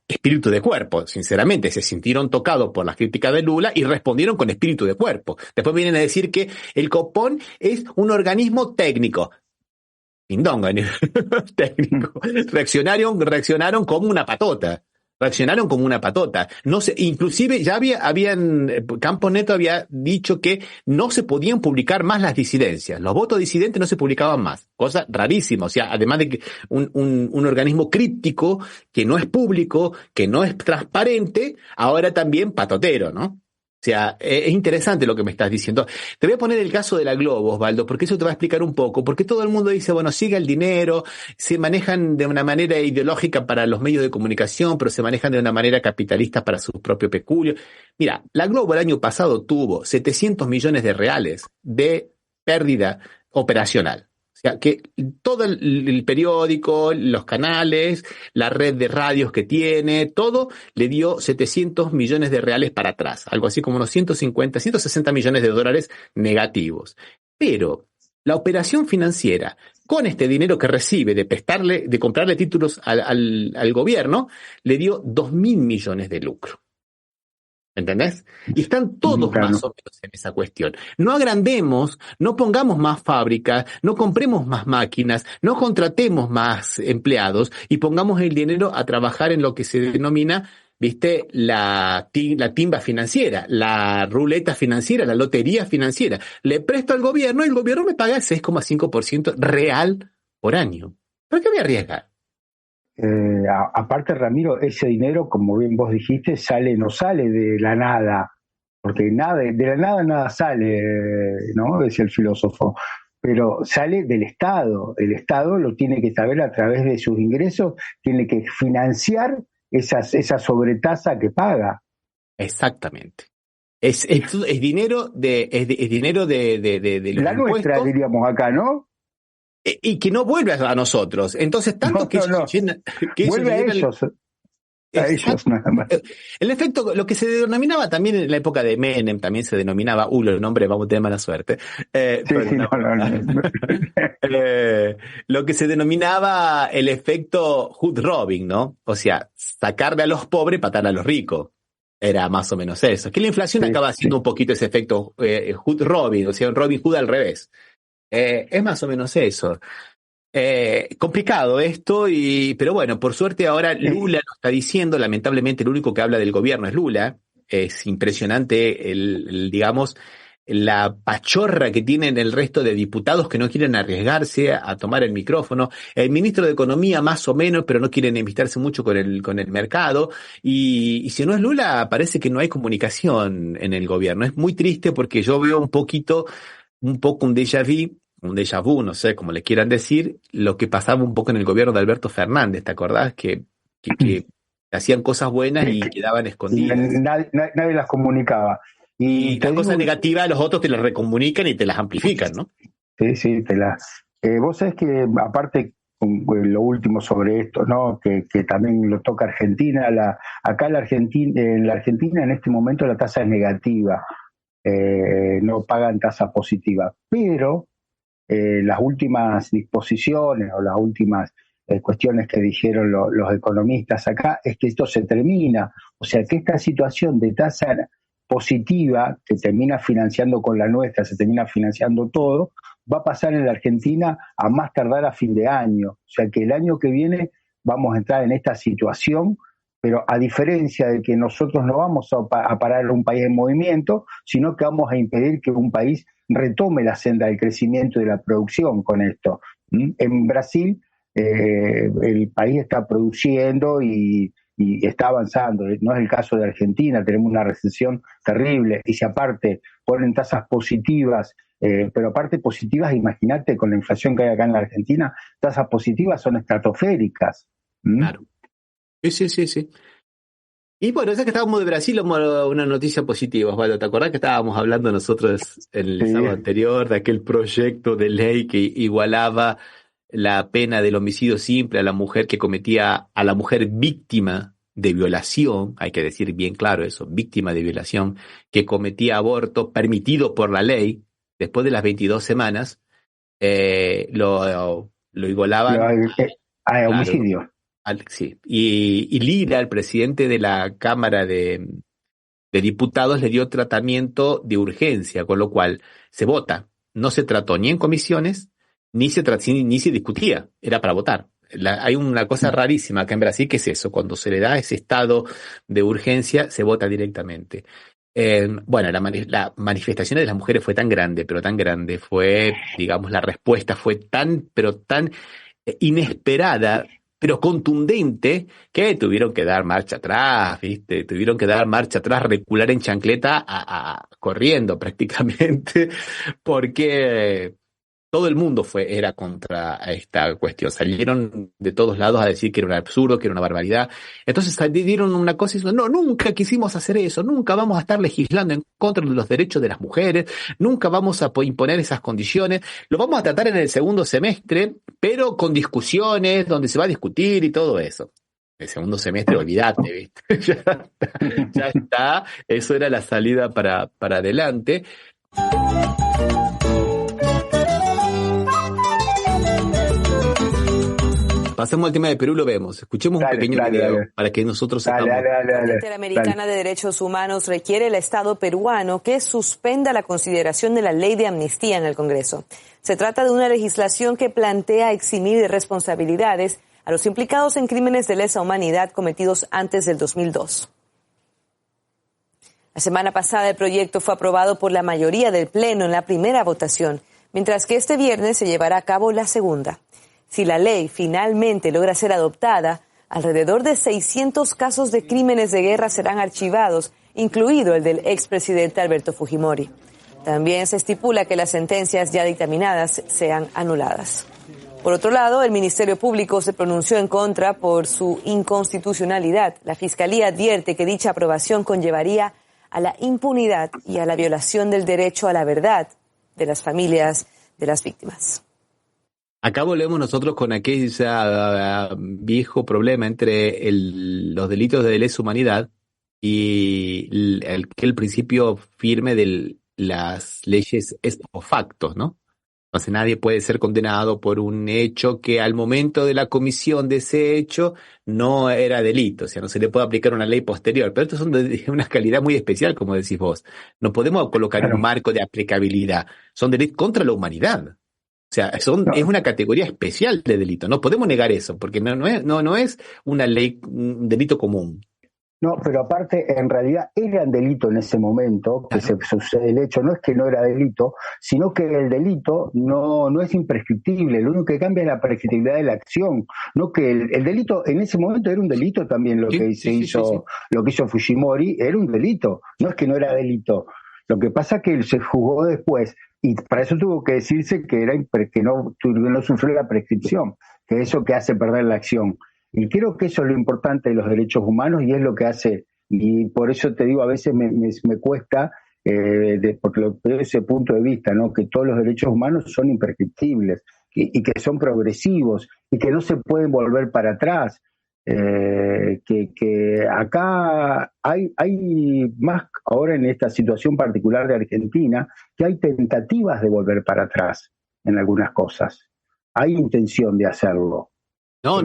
espíritu de cuerpo, sinceramente, se sintieron tocados por las críticas de Lula y respondieron con espíritu de cuerpo. Después vienen a decir que el COPON es un organismo técnico. Pindonga, técnico. Reaccionaron como una patota. No sé, inclusive ya Campos Neto había dicho que no se podían publicar más las disidencias. Los votos disidentes no se publicaban más. Cosa rarísima. O sea, además de que un organismo críptico, que no es público, que no es transparente, ahora también patotero, ¿no? O sea, es interesante lo que me estás diciendo. Te voy a poner el caso de la Globo, Osvaldo, porque eso te va a explicar un poco. Porque todo el mundo dice, bueno, siga el dinero, se manejan de una manera ideológica para los medios de comunicación, pero se manejan de una manera capitalista para sus propios peculios. Mira, la Globo el año pasado tuvo 700 millones de reales de pérdida operacional. O sea, que todo el periódico, los canales, la red de radios que tiene, todo le dio 700 millones de reales para atrás. Algo así como unos 160 millones de dólares negativos. Pero La operación financiera con este dinero que recibe de comprarle títulos al gobierno, le dio 2.000 millones de lucro. ¿Entendés? Y están todos más o menos en esa cuestión. No agrandemos, no pongamos más fábricas, no compremos más máquinas, no contratemos más empleados y pongamos el dinero a trabajar en lo que se denomina, ¿viste? La timba financiera, la ruleta financiera, la lotería financiera. Le presto al gobierno y el gobierno me paga el 6,5% real por año. ¿Por qué voy a arriesgar? Aparte, Ramiro, ese dinero, como bien vos dijiste, no sale de la nada, porque de la nada nada sale, ¿no? Decía el filósofo, pero sale del Estado. El Estado lo tiene que saber a través de sus ingresos, tiene que financiar esa sobretasa que paga. Exactamente. Es dinero de los la impuestos, nuestra, diríamos acá, ¿no? Y que no vuelve a nosotros. Entonces, tanto que vuelve a ellos. A ellos nada más. El efecto, lo que se denominaba también en la época de Menem, también se denominaba, los nombres, vamos a tener mala suerte. Lo que se denominaba el efecto hood robbing, ¿no? O sea, sacarle a los pobres para dar a los ricos. Era más o menos eso. Que la inflación acaba haciendo un poquito ese efecto hood robbing, o sea, un Robin Hood al revés. Es más o menos eso. Complicado esto, pero bueno, por suerte ahora Lula lo está diciendo. Lamentablemente el único que habla del gobierno es Lula. Es impresionante digamos, la pachorra que tienen el resto de diputados que no quieren arriesgarse a tomar el micrófono. El ministro de Economía más o menos, pero no quieren enemistarse mucho con el mercado. Y si no es Lula, parece que no hay comunicación en el gobierno. Es muy triste porque yo veo un poco un déjà vu, no sé cómo le quieran decir, lo que pasaba un poco en el gobierno de Alberto Fernández, ¿te acordás? Que hacían cosas buenas y quedaban escondidas. Nadie las comunicaba. Y las cosas negativas los otros te las recomunican y te las amplifican, ¿no? Sí, vos sabés que, aparte, lo último sobre esto, ¿no? Que también lo toca Argentina. En la Argentina en este momento la tasa es negativa. No pagan tasa positiva, pero las últimas disposiciones o las últimas cuestiones que dijeron los economistas acá es que esto se termina, o sea que esta situación de tasa positiva que termina financiando con la nuestra, se termina financiando todo, va a pasar en la Argentina a más tardar a fin de año, o sea que el año que viene vamos a entrar en esta situación. Pero a diferencia de que nosotros no vamos a parar un país en movimiento, sino que vamos a impedir que un país retome la senda del crecimiento y de la producción con esto. En Brasil el país está produciendo y está avanzando. No es el caso de Argentina, tenemos una recesión terrible. Y si aparte ponen tasas positivas, pero aparte positivas, imagínate con la inflación que hay acá en la Argentina, tasas positivas son estratosféricas. Claro. Sí. Y bueno, ya que estábamos de Brasil, una noticia positiva, Osvaldo. ¿Te acordás que estábamos hablando nosotros el sábado anterior de aquel proyecto de ley que igualaba la pena del homicidio simple a la mujer víctima de violación, hay que decir bien claro eso, víctima de violación, que cometía aborto permitido por la ley, después de las 22 semanas, lo igualaban a homicidio. Sí. Y Lira, el presidente de la Cámara de Diputados, le dio tratamiento de urgencia, con lo cual se vota. No se trató ni en comisiones, ni se discutía, era para votar. Hay una cosa rarísima acá en Brasil, que es eso, cuando se le da ese estado de urgencia, se vota directamente. Bueno, la manifestación de las mujeres fue tan grande, fue, digamos, la respuesta fue tan inesperada, pero contundente, que tuvieron que dar marcha atrás, ¿viste? Tuvieron que dar marcha atrás, recular en chancleta, corriendo prácticamente, porque todo el mundo era contra esta cuestión. Salieron de todos lados a decir que era un absurdo, que era una barbaridad. Entonces dieron una cosa y dijeron, no, nunca quisimos hacer eso, nunca vamos a estar legislando en contra de los derechos de las mujeres, nunca vamos a imponer esas condiciones, lo vamos a tratar en el segundo semestre, pero con discusiones, donde se va a discutir y todo eso. El segundo semestre, olvídate, ¿viste? ya está, eso era la salida para adelante. pasemos al tema de Perú, lo vemos. Escuchemos un pequeño video para que nosotros sepamos. La Interamericana de Derechos Humanos requiere al Estado peruano que suspenda la consideración de la ley de amnistía en el Congreso. Se trata de una legislación que plantea eximir de responsabilidades a los implicados en crímenes de lesa humanidad cometidos antes del 2002. La semana pasada el proyecto fue aprobado por la mayoría del Pleno en la primera votación, mientras que este viernes se llevará a cabo la segunda. Si la ley finalmente logra ser adoptada, alrededor de 600 casos de crímenes de guerra serán archivados, incluido el del expresidente Alberto Fujimori. También se estipula que las sentencias ya dictaminadas sean anuladas. Por otro lado, el Ministerio Público se pronunció en contra por su inconstitucionalidad. La Fiscalía advierte que dicha aprobación conllevaría a la impunidad y a la violación del derecho a la verdad de las familias de las víctimas. Acá volvemos nosotros con aquel viejo problema entre los delitos de lesa humanidad y el principio firme de las leyes ex post facto, ¿no? Entonces nadie puede ser condenado por un hecho que al momento de la comisión de ese hecho no era delito, o sea, no se le puede aplicar una ley posterior, pero estos son de una calidad muy especial, como decís vos. No podemos colocar un marco de aplicabilidad, son delitos contra la humanidad. O sea, es una categoría especial de delito, no podemos negar eso, porque no es una ley, un delito común. No, pero aparte, en realidad eran delito en ese momento que se sucede el hecho. No es que no era delito, sino que el delito no es imprescriptible. Lo único que cambia es la prescriptibilidad de la acción. No que el delito en ese momento era un delito también. Lo que hizo Fujimori era un delito. No es que no era delito. Lo que pasa es que se juzgó después y para eso tuvo que decirse que no sufrió la prescripción, que es eso que hace perder la acción. Y creo que eso es lo importante de los derechos humanos y es lo que hace, y por eso te digo, a veces me cuesta, porque lo veo ese punto de vista, ¿no? Que todos los derechos humanos son imprescriptibles y que son progresivos y que no se pueden volver para atrás. Que acá hay más ahora en esta situación particular de Argentina, que hay tentativas de volver para atrás en algunas cosas. Hay intención de hacerlo. No.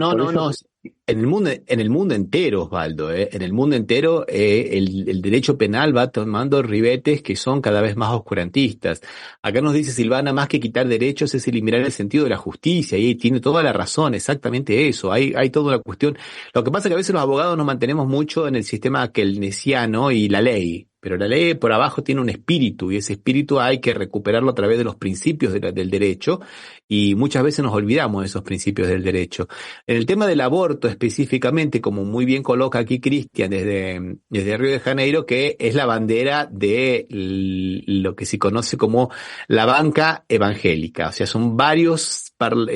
En el mundo entero, Osvaldo, en el mundo entero el derecho penal va tomando ribetes que son cada vez más oscurantistas. Acá nos dice Silvana, más que quitar derechos es eliminar el sentido de la justicia, y tiene toda la razón, exactamente eso. Hay toda una cuestión. Lo que pasa es que a veces los abogados nos mantenemos mucho en el sistema keynesiano y la ley. Pero la ley por abajo tiene un espíritu, y ese espíritu hay que recuperarlo a través de los principios del derecho, y muchas veces nos olvidamos de esos principios del derecho. En el tema del aborto específicamente, como muy bien coloca aquí Cristian desde Río de Janeiro, que es la bandera de lo que se conoce como la banca evangélica. O sea, son varios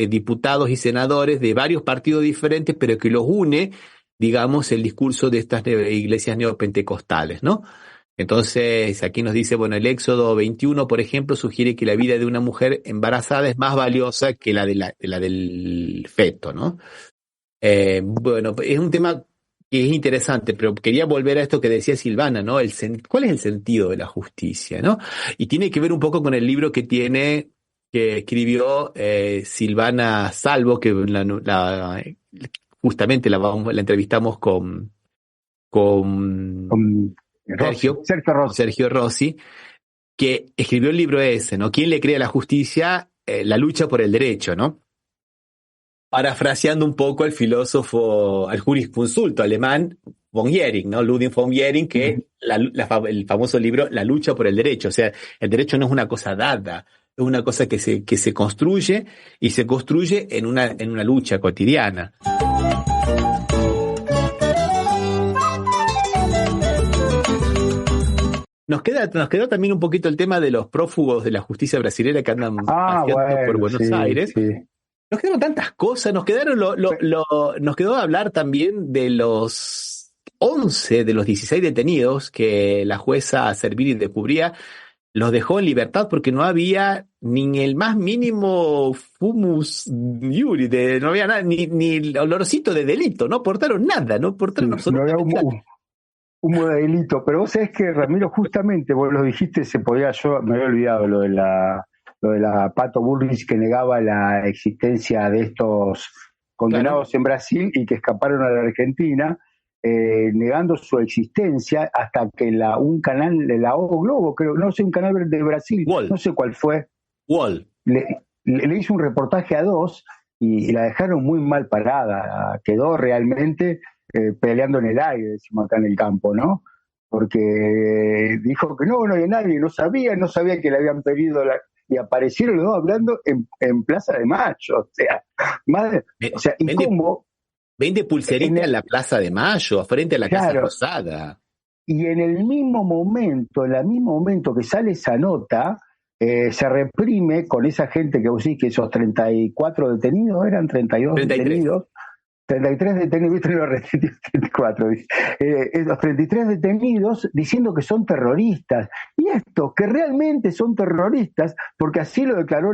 diputados y senadores de varios partidos diferentes, pero que los une, digamos, el discurso de estas iglesias neopentecostales, ¿no? Entonces, aquí nos dice, bueno, el Éxodo 21, por ejemplo, sugiere que la vida de una mujer embarazada es más valiosa que la del feto, ¿no? Bueno, es un tema que es interesante, pero quería volver a esto que decía Silvana, ¿no? ¿Cuál es el sentido de la justicia, no? Y tiene que ver un poco con el libro que escribió Silvana Salvo, que justamente la entrevistamos con Sergio Rossi, que escribió el libro ese, ¿no? ¿Quién le cree a la justicia? La lucha por el derecho, ¿no? Parafraseando un poco al filósofo, al jurisconsulto alemán von Jhering, ¿no? Ludwig von Jhering, que el famoso libro La lucha por el derecho. O sea, el derecho no es una cosa dada, es una cosa que se construye, y se construye en una lucha cotidiana. Nos quedó también un poquito el tema de los prófugos de la justicia brasilera que andan por Buenos Aires. Sí. Nos quedaron tantas cosas, nos quedó hablar también de los 11 de los 16 detenidos que la jueza Servini de Cubría los dejó en libertad porque no había ni el más mínimo fumus iuri, no había nada, ni el olorcito de delito, no aportaron nada, no aportaron absolutamente nada. Humo de delito, pero vos sabés que, Ramiro, justamente vos lo dijiste, yo me había olvidado lo de la Pato Bullrich, que negaba la existencia de estos condenados en Brasil y que escaparon a la Argentina, negando su existencia hasta que un canal de la O Globo, creo, no sé, un canal de Brasil, no sé cuál fue, le hizo un reportaje a 2 y la dejaron muy mal parada, quedó realmente peleando en el aire, decimos acá en el campo, ¿no? Porque dijo que no había nadie, no sabía que le habían pedido y aparecieron los dos hablando en Plaza de Mayo, o sea, ¿y cómo? Vende pulserita en la Plaza de Mayo, frente a la Casa Rosada. Y en el mismo momento que sale esa nota, se reprime con esa gente que vos decís que esos 34 detenidos, eran 32 detenidos, 33 detenidos, viste, los 34, los 33 detenidos diciendo que son terroristas, y estos que realmente son terroristas, porque así lo declaró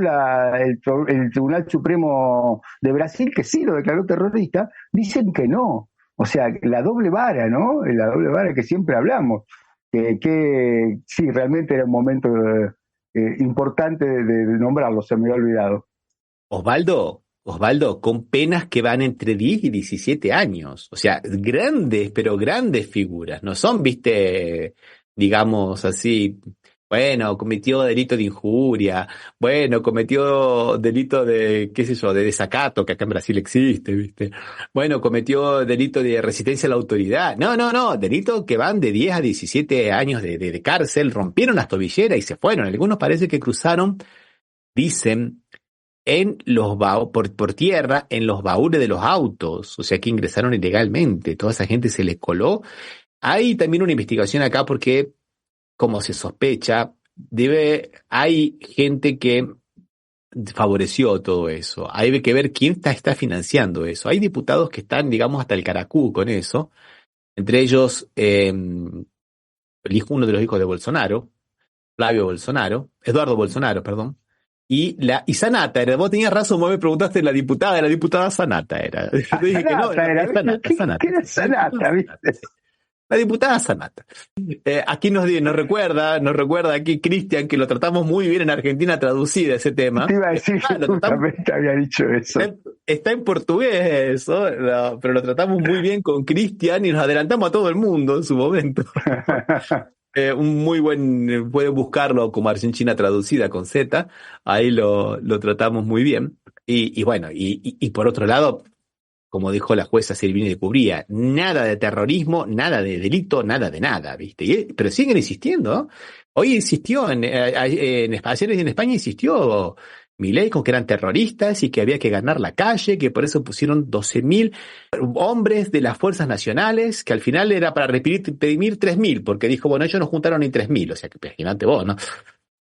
el Tribunal Supremo de Brasil, que sí lo declaró terrorista, dicen que no. O sea, la doble vara, ¿no? La doble vara que siempre hablamos, que sí, realmente era un momento importante de nombrarlo, se me había olvidado. Osvaldo, con penas que van entre 10 y 17 años. O sea, grandes, pero grandes figuras. No son, viste, digamos así, bueno, cometió delito de injuria, bueno, cometió delito de, qué sé yo, de desacato, que acá en Brasil existe, viste. Bueno, cometió delito de resistencia a la autoridad. No, delito que van de 10 a 17 años de cárcel, rompieron las tobilleras y se fueron. Algunos parece que cruzaron, dicen, en los por tierra, en los baúles de los autos, o sea que ingresaron ilegalmente, toda esa gente se les coló. Hay también una investigación acá porque, como se sospecha, hay gente que favoreció todo eso. Hay que ver quién está financiando eso. Hay diputados que están, digamos, hasta el caracú con eso, entre ellos uno de los hijos de Bolsonaro, Eduardo Bolsonaro, perdón. Y Sanata era, vos tenías razón, vos me preguntaste la diputada Sanata era. Yo te dije que no, Sanata. ¿Qué era Sanata, viste? La diputada Sanata. Aquí nos recuerda aquí Cristian, que lo tratamos muy bien en Argentina traducida ese tema. Te iba a decir que justamente había dicho eso. Está en portugués eso, pero lo tratamos muy bien con Cristian y nos adelantamos a todo el mundo en su momento. Un muy buen, pueden buscarlo como Argentina traducida con Z, ahí lo tratamos muy bien. Y bueno, y por otro lado, como dijo la jueza Silvini de Cubría, nada de terrorismo, nada de delito, nada de nada, ¿viste? Pero siguen insistiendo, ¿no? Hoy insistió, ayer en España insistió Milei con que eran terroristas y que había que ganar la calle, que por eso pusieron 12.000 hombres de las fuerzas nacionales, que al final era para reprimir 3.000, porque dijo, bueno, ellos no juntaron ni 3.000, o sea, que imagínate vos, ¿no?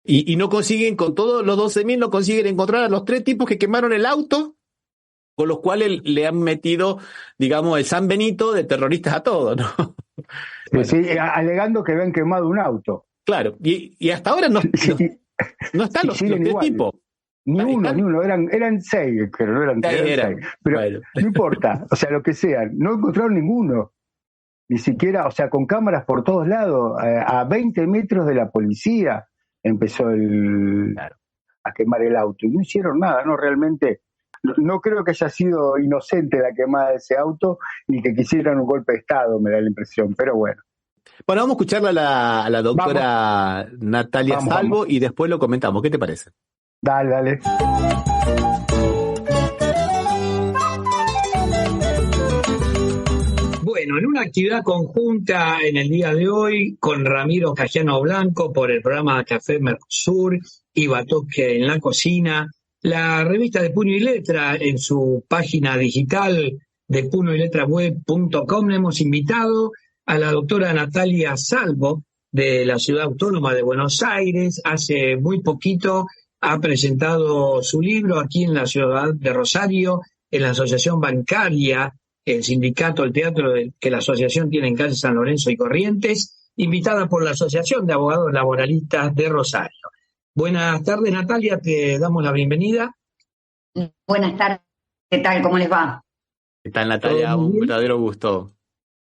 Y no consiguen, con todos los 12.000, no consiguen encontrar a los 3 tipos que quemaron el auto, con los cuales le han metido, digamos, el San Benito de terroristas a todos, ¿no? Bueno. Sí, alegando que habían quemado un auto. Claro, y hasta ahora no están los 3 tipos. Ni uno, eran 6, pero no eran 3. Pero bueno, no importa, o sea, lo que sea, no encontraron ninguno. Ni siquiera, o sea, con cámaras por todos lados, a 20 metros de la policía empezó a quemar el auto. Y no hicieron nada, no, realmente. No creo que haya sido inocente la quemada de ese auto, ni que quisieran un golpe de Estado, me da la impresión, pero bueno. Bueno, vamos a escucharla a la doctora Natalia Salvo y después lo comentamos. ¿Qué te parece? Dale. Bueno, en una actividad conjunta en el día de hoy con Ramiro Cajiano Blanco por el programa Café Mercosur y Batoque en la Cocina, la revista de Puño y Letra en su página digital de puñoyletraweb.com hemos invitado a la doctora Natalia Salvo de la Ciudad Autónoma de Buenos Aires. Hace muy poquito ha presentado su libro aquí en la ciudad de Rosario, en la Asociación Bancaria, el sindicato, el teatro que la asociación tiene en calle San Lorenzo y Corrientes, invitada por la Asociación de Abogados Laboralistas de Rosario. Buenas tardes, Natalia, te damos la bienvenida. Buenas tardes, ¿qué tal? ¿Cómo les va? ¿Qué tal, Natalia? Un verdadero gusto.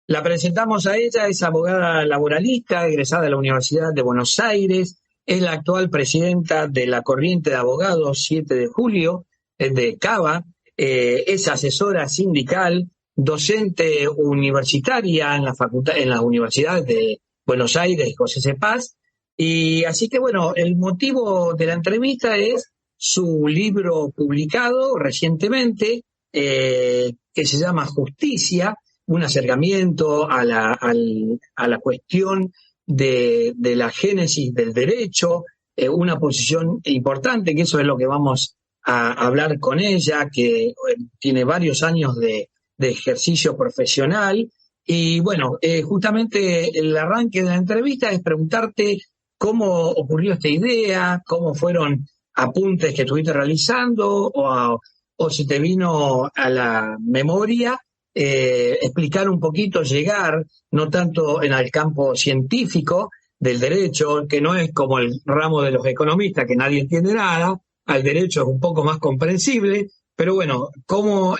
La presentamos a ella, es abogada laboralista, egresada de la Universidad de Buenos Aires, es la actual presidenta de la Corriente de Abogados 7 de Julio, de CABA, es asesora sindical, docente universitaria en las universidades de Buenos Aires, José C. Paz. Y así que bueno, el motivo de la entrevista es su libro publicado recientemente, que se llama Justicia, un acercamiento a la cuestión de la génesis del derecho, una posición importante, que eso es lo que vamos a hablar con ella, que tiene varios años de ejercicio profesional. Y bueno, justamente el arranque de la entrevista es preguntarte cómo ocurrió esta idea, cómo fueron apuntes que estuviste realizando, o si te vino a la memoria, explicar un poquito, llegar no tanto en el campo científico del derecho, que no es como el ramo de los economistas, que nadie entiende nada, al derecho es un poco más comprensible, pero bueno, cómo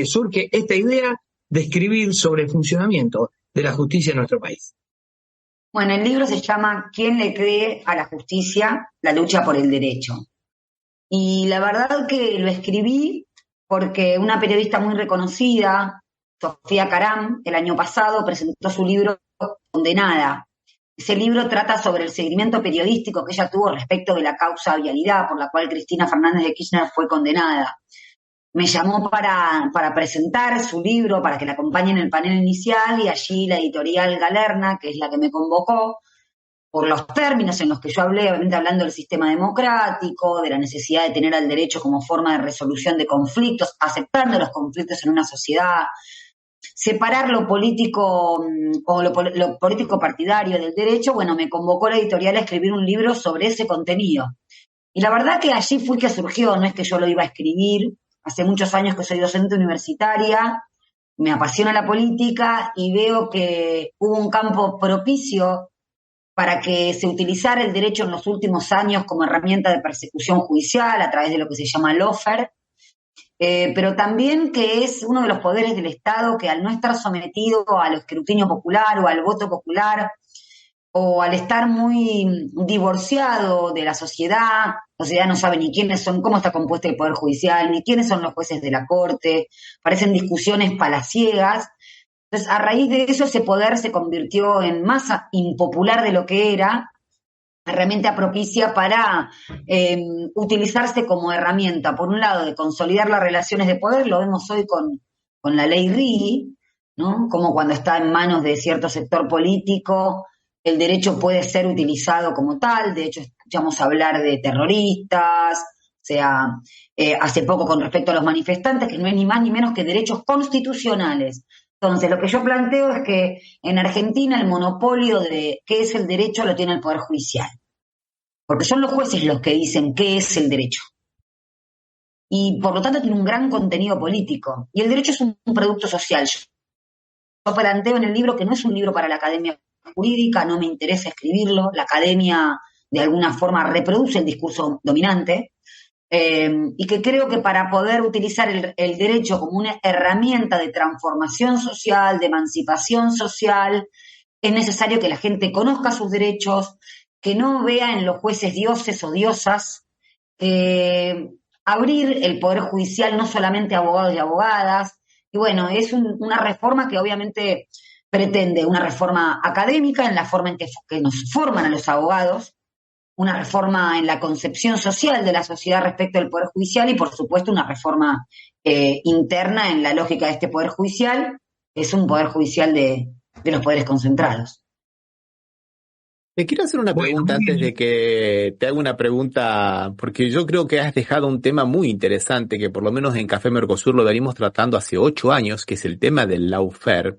surge esta idea de escribir sobre el funcionamiento de la justicia en nuestro país. Bueno, el libro se llama ¿Quién le cree a la justicia? La lucha por el derecho. Y la verdad que lo escribí porque una periodista muy reconocida, Sofía Caram, el año pasado presentó su libro Condenada. Ese libro trata sobre el seguimiento periodístico que ella tuvo respecto de la causa Vialidad, por la cual Cristina Fernández de Kirchner fue condenada. Me llamó para presentar su libro, para que la acompañe en el panel inicial, y allí la editorial Galerna, que es la que me convocó, por los términos en los que yo hablé, obviamente hablando del sistema democrático, de la necesidad de tener al derecho como forma de resolución de conflictos, aceptando los conflictos en una sociedad, separar lo político o lo político partidario del derecho. Bueno, me convocó la editorial a escribir un libro sobre ese contenido. Y la verdad que allí fue que surgió, no es que yo lo iba a escribir. Hace muchos años que soy docente universitaria, me apasiona la política y veo que hubo un campo propicio para que se utilizara el derecho en los últimos años como herramienta de persecución judicial a través de lo que se llama lawfare, pero también que es uno de los poderes del Estado que, al no estar sometido al escrutinio popular o al voto popular, o al estar muy divorciado de la sociedad no sabe ni quiénes son, cómo está compuesto el Poder Judicial, ni quiénes son los jueces de la Corte, parecen discusiones palaciegas. Entonces, a raíz de eso, ese poder se convirtió en más impopular de lo que era, herramienta propicia para utilizarse como herramienta, por un lado, de consolidar las relaciones de poder. Lo vemos hoy con la ley Riggi, ¿no? Como cuando está en manos de cierto sector político, el derecho puede ser utilizado como tal. De hecho, escuchamos hablar de terroristas, hace poco con respecto a los manifestantes, que no es ni más ni menos que derechos constitucionales. Entonces, lo que yo planteo es que en Argentina el monopolio de qué es el derecho lo tiene el Poder Judicial, porque son los jueces los que dicen qué es el derecho. Y por lo tanto tiene un gran contenido político. Y el derecho es un producto social. Yo planteo en el libro que no es un libro para la academia jurídica, no me interesa escribirlo. La academia de alguna forma reproduce el discurso dominante, y que creo que para poder utilizar el derecho como una herramienta de transformación social, de emancipación social, es necesario que la gente conozca sus derechos, que no vea en los jueces dioses o diosas, abrir el Poder Judicial no solamente a abogados y abogadas. Y bueno, es una reforma que obviamente pretende una reforma académica en la forma en que nos forman a los abogados, una reforma en la concepción social de la sociedad respecto del Poder Judicial y, por supuesto, una reforma interna en la lógica de este Poder Judicial. Es un Poder Judicial de los poderes concentrados. Te quiero hacer una pregunta antes de que te haga una pregunta, porque yo creo que has dejado un tema muy interesante que por lo menos en Café Mercosur lo venimos tratando hace 8 años, que es el tema del lawfare.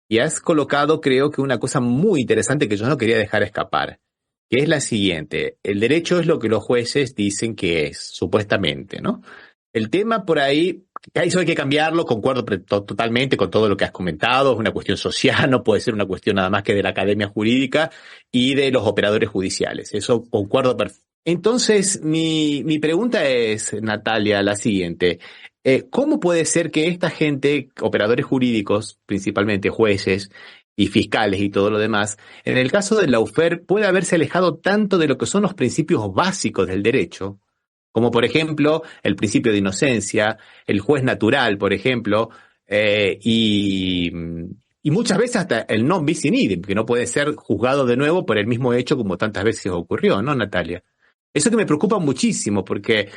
Y has colocado, creo que una cosa muy interesante que yo no quería dejar escapar, que es la siguiente: el derecho es lo que los jueces dicen que es, supuestamente, ¿no? El tema por ahí, eso hay que cambiarlo, concuerdo totalmente con todo lo que has comentado, es una cuestión social, no puede ser una cuestión nada más que de la academia jurídica y de los operadores judiciales, eso concuerdo perfectamente. Entonces, mi pregunta es, Natalia, la siguiente: ¿cómo puede ser que esta gente, operadores jurídicos, principalmente jueces y fiscales y todo lo demás, en el caso del lawfare puede haberse alejado tanto de lo que son los principios básicos del derecho, como por ejemplo el principio de inocencia, el juez natural, por ejemplo, y muchas veces hasta el non bis in idem, que no puede ser juzgado de nuevo por el mismo hecho como tantas veces ocurrió, ¿no, Natalia? Eso que me preocupa muchísimo, porque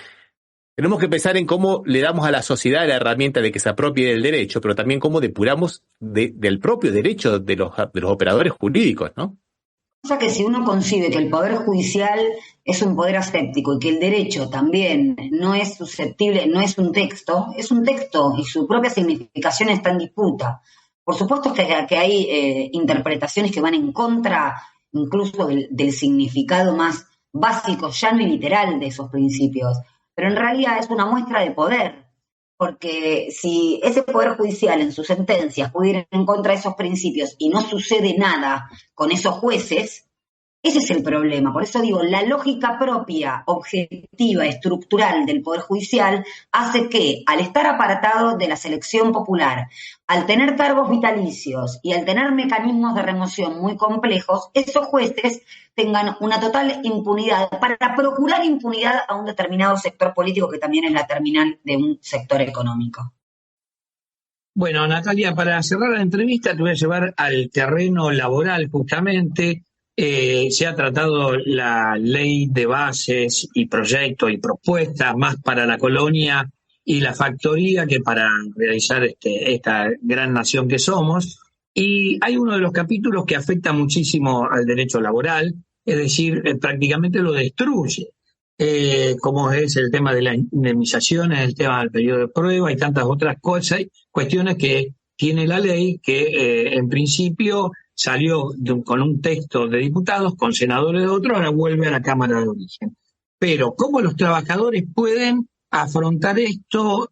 tenemos que pensar en cómo le damos a la sociedad la herramienta de que se apropie del derecho, pero también cómo depuramos del propio derecho de los operadores jurídicos, ¿no? O sea que si uno concibe que el Poder Judicial es un poder aséptico y que el derecho también no es susceptible, no es un texto y su propia significación está en disputa. Por supuesto que hay interpretaciones que van en contra incluso del significado más básico, llano y literal de esos principios, pero en realidad es una muestra de poder. Porque si ese Poder Judicial en sus sentencias puede ir en contra de esos principios y no sucede nada con esos jueces, ese es el problema. Por eso digo, la lógica propia, objetiva, estructural del Poder Judicial hace que, al estar apartado de la selección popular, al tener cargos vitalicios y al tener mecanismos de remoción muy complejos, esos jueces tengan una total impunidad para procurar impunidad a un determinado sector político que también es la terminal de un sector económico. Bueno, Natalia, para cerrar la entrevista te voy a llevar al terreno laboral justamente. Se ha tratado la ley de bases y proyectos y propuestas más para la colonia y la factoría que para realizar esta gran nación que somos. Y hay uno de los capítulos que afecta muchísimo al derecho laboral, es decir, prácticamente lo destruye, como es el tema de las indemnizaciones, el tema del periodo de prueba y tantas otras cosas, cuestiones que tiene la ley que en principio salió con un texto de diputados, con senadores de otros, ahora vuelve a la Cámara de Origen. Pero ¿cómo los trabajadores pueden afrontar esto,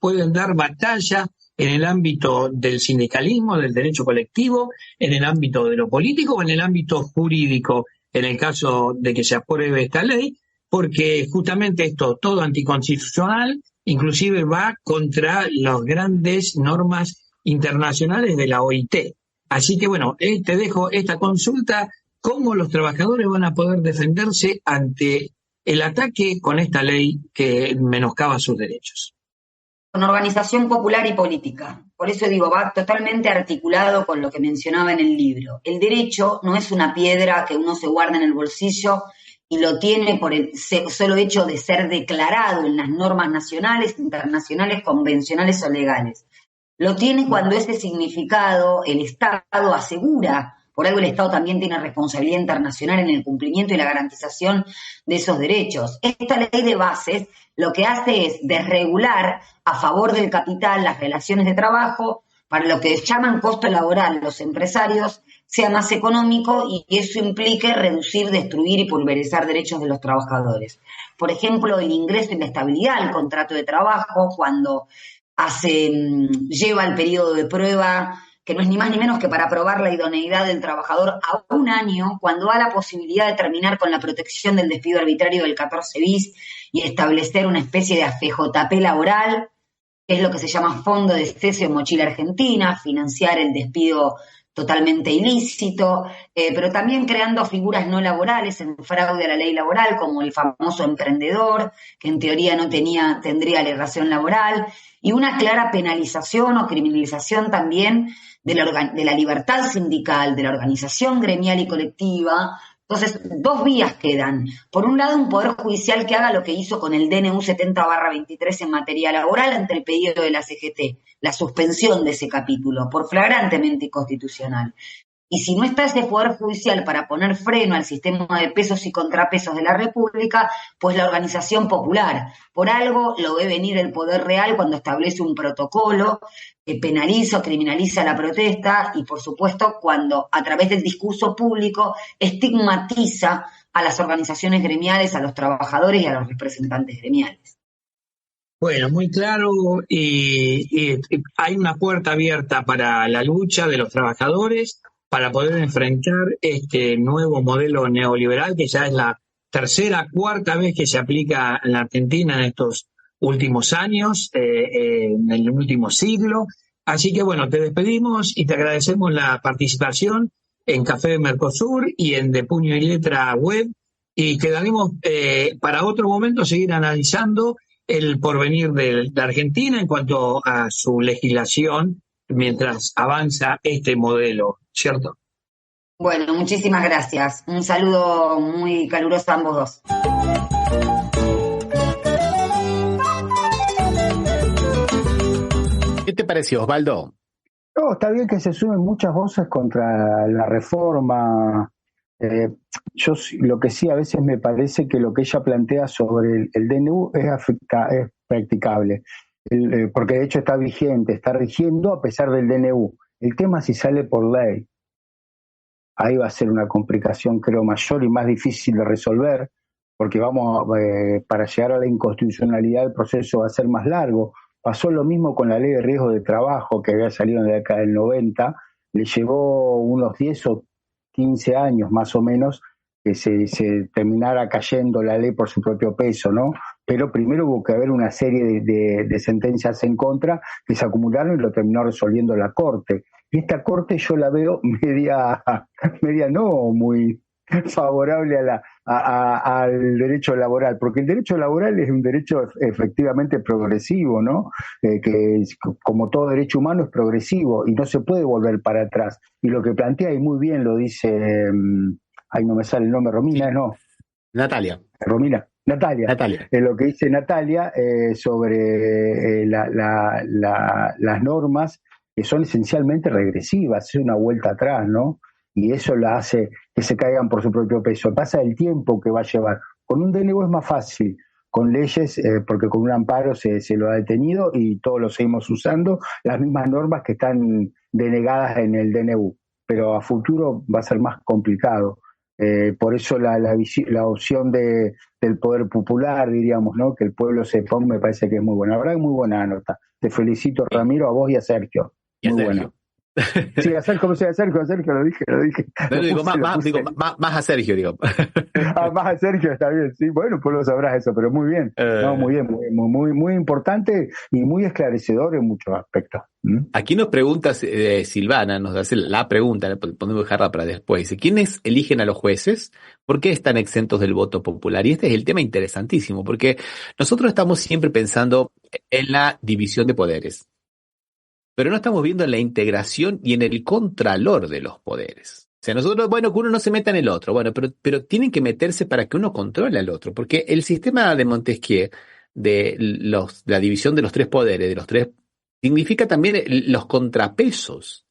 pueden dar batalla en el ámbito del sindicalismo, del derecho colectivo, en el ámbito de lo político o en el ámbito jurídico, en el caso de que se apruebe esta ley? Porque justamente esto, todo anticonstitucional, inclusive va contra las grandes normas internacionales de la OIT. Así que bueno, te dejo esta consulta, ¿cómo los trabajadores van a poder defenderse ante el ataque con esta ley que menoscaba sus derechos? Con organización popular y política. Por eso digo, va totalmente articulado con lo que mencionaba en el libro. El derecho no es una piedra que uno se guarda en el bolsillo y lo tiene por el solo hecho de ser declarado en las normas nacionales, internacionales, convencionales o legales. Lo tiene cuando ese significado el Estado asegura. Por algo el Estado también tiene responsabilidad internacional en el cumplimiento y la garantización de esos derechos. Esta ley de bases lo que hace es desregular a favor del capital las relaciones de trabajo para lo que llaman costo laboral los empresarios sea más económico y eso implique reducir, destruir y pulverizar derechos de los trabajadores. Por ejemplo, el ingreso y la estabilidad al contrato de trabajo cuando lleva el periodo de prueba, que no es ni más ni menos que para probar la idoneidad del trabajador a 1 año, cuando da la posibilidad de terminar con la protección del despido arbitrario del 14 bis y establecer una especie de AFJP laboral, que es lo que se llama Fondo de Cese o Mochila Argentina, financiar el despido totalmente ilícito, pero también creando figuras no laborales en fraude a la ley laboral, como el famoso emprendedor, que en teoría no tendría relación laboral, y una clara penalización o criminalización también de la libertad sindical, de la organización gremial y colectiva. Entonces, 2 vías quedan. Por un lado, un poder judicial que haga lo que hizo con el DNU 70/23 en materia laboral ante el pedido de la CGT, la suspensión de ese capítulo, por flagrantemente inconstitucional. Y si no está ese poder judicial para poner freno al sistema de pesos y contrapesos de la República, pues la organización popular. Por algo lo ve venir el poder real cuando establece un protocolo que penaliza o criminaliza la protesta y, por supuesto, cuando a través del discurso público estigmatiza a las organizaciones gremiales, a los trabajadores y a los representantes gremiales. Bueno, muy claro, y hay una puerta abierta para la lucha de los trabajadores para poder enfrentar este nuevo modelo neoliberal que ya es la 3ª, 4ª vez que se aplica en la Argentina en estos últimos años, en el último siglo. Así que bueno, te despedimos y te agradecemos la participación en Café Mercosur y en De Puño y Letra Web. y quedaremos para otro momento seguir analizando el porvenir de Argentina en cuanto a su legislación mientras avanza este modelo, ¿cierto? Bueno, muchísimas gracias. Un saludo muy caluroso a ambos dos. ¿Qué te pareció, Osvaldo? No, está bien que se sumen muchas voces contra la reforma. Yo lo que sí a veces me parece que lo que ella plantea sobre el DNU es practicable, porque de hecho está vigente, está rigiendo a pesar del DNU. El tema es si sale por ley. Ahí va a ser una complicación, creo, mayor y más difícil de resolver, porque para llegar a la inconstitucionalidad el proceso va a ser más largo. Pasó lo mismo con la ley de riesgo de trabajo que había salido en la década del 90, le llevó unos 10 o 15 años más o menos que se terminara cayendo la ley por su propio peso, ¿no? Pero primero hubo que haber una serie de sentencias en contra que se acumularon y lo terminó resolviendo la Corte. Y esta Corte yo la veo media no muy favorable al derecho laboral, porque el derecho laboral es un derecho efectivamente progresivo, ¿no? Que como todo derecho humano es progresivo y no se puede volver para atrás. Y lo que plantea, y muy bien lo dice, ahí no me sale el nombre, Romina, no. Natalia. Natalia. Lo que dice Natalia sobre las normas que son esencialmente regresivas, es una vuelta atrás, ¿no? Y eso la hace que se caigan por su propio peso. Pasa el tiempo que va a llevar. Con un DNU es más fácil, con leyes, porque con un amparo se lo ha detenido y todos lo seguimos usando, las mismas normas que están denegadas en el DNU. Pero a futuro va a ser más complicado. Por eso la opción del poder popular, diríamos, ¿no? Que el pueblo se ponga, me parece que es muy buena. La verdad, muy buena nota. Te felicito, Ramiro, a vos y a Sergio. Muy buena. Sí, a Sergio, lo dije. No, digo más a Sergio, digo. Más a Sergio, está bien, sí, bueno, pues lo sabrás eso, pero muy bien. No, muy bien, muy importante y muy esclarecedor en muchos aspectos. Aquí nos pregunta Silvana, nos hace la pregunta, podemos dejarla para después. Dice, ¿quiénes eligen a los jueces? ¿Por qué están exentos del voto popular? Y este es el tema interesantísimo, porque nosotros estamos siempre pensando en la división de poderes, pero no estamos viendo en la integración y en el contralor de los poderes. O sea, nosotros, bueno, que uno no se meta en el otro, bueno, pero tienen que meterse para que uno controle al otro, porque el sistema de Montesquieu, de la división de los tres poderes, significa también los contrapesos.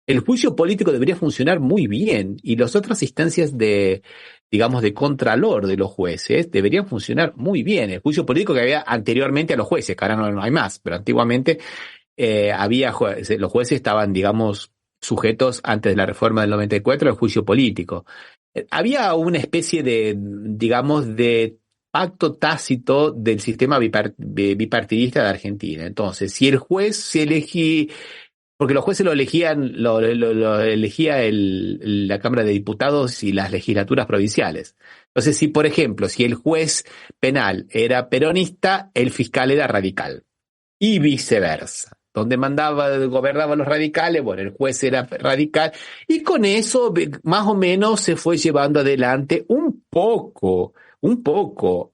El juicio político debería funcionar muy bien y las otras instancias de contralor de los jueces deberían funcionar muy bien. El juicio político que había anteriormente a los jueces, que ahora no hay más, pero antiguamente los jueces estaban, sujetos antes de la reforma del 94 al juicio político. Había una especie de pacto tácito del sistema bipartidista de Argentina. Entonces, si el juez se elegía, porque los jueces lo elegía la Cámara de Diputados y las legislaturas provinciales. Entonces, por ejemplo, si el juez penal era peronista, el fiscal era radical. Y viceversa. Donde gobernaban los radicales, bueno, el juez era radical, y con eso más o menos se fue llevando adelante un poco,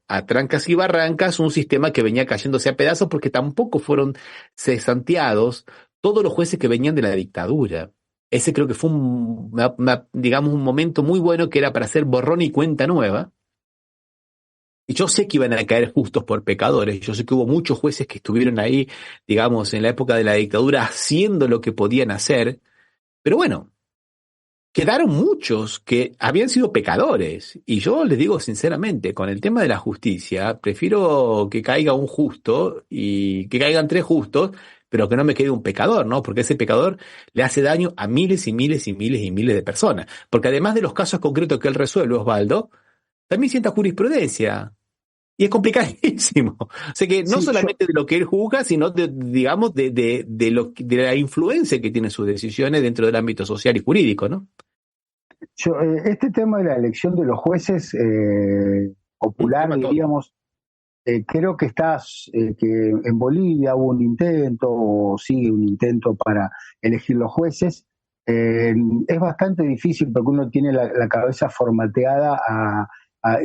a trancas y barrancas, un sistema que venía cayéndose a pedazos porque tampoco fueron cesanteados todos los jueces que venían de la dictadura. Ese creo que fue un momento muy bueno que era para hacer borrón y cuenta nueva. Y yo sé que iban a caer justos por pecadores. Yo sé que hubo muchos jueces que estuvieron ahí, en la época de la dictadura, haciendo lo que podían hacer. Pero bueno, quedaron muchos que habían sido pecadores. Y yo les digo sinceramente, con el tema de la justicia, prefiero que caiga un justo y que caigan 3 justos, pero que no me quede un pecador, ¿no? Porque ese pecador le hace daño a miles y miles y miles y miles de personas. Porque además de los casos concretos que él resuelve, Osvaldo, también sienta jurisprudencia. Y es complicadísimo. O sea que no solamente de lo que él juzga, sino de la influencia que tienen sus decisiones dentro del ámbito social y jurídico, ¿no? Este tema de la elección de los jueces popular, diríamos, creo que que en Bolivia hubo un intento, o sigue un intento para elegir los jueces. Es bastante difícil porque uno tiene la cabeza formateada a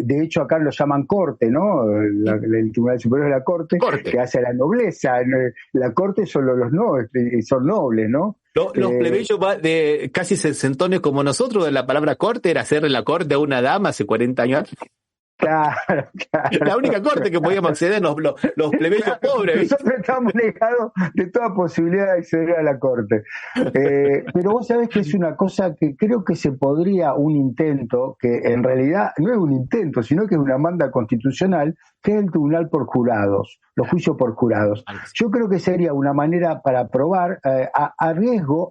de hecho acá lo llaman corte, ¿no? El Tribunal Superior de la Corte, que hace a la nobleza. La corte solo son nobles, ¿no? Los plebeyos casi sesentones como nosotros, de la palabra corte era hacerle la corte a una dama hace 40 años. Claro. La única corte que podíamos acceder los plebeyos pobres. Nosotros estamos negados de toda posibilidad de acceder a la corte. Pero vos sabés que es una cosa que creo que se podría, un intento, que en realidad no es un intento, sino que es una manda constitucional, que es el tribunal por jurados, los juicios por jurados. Yo creo que sería una manera para probar, a riesgo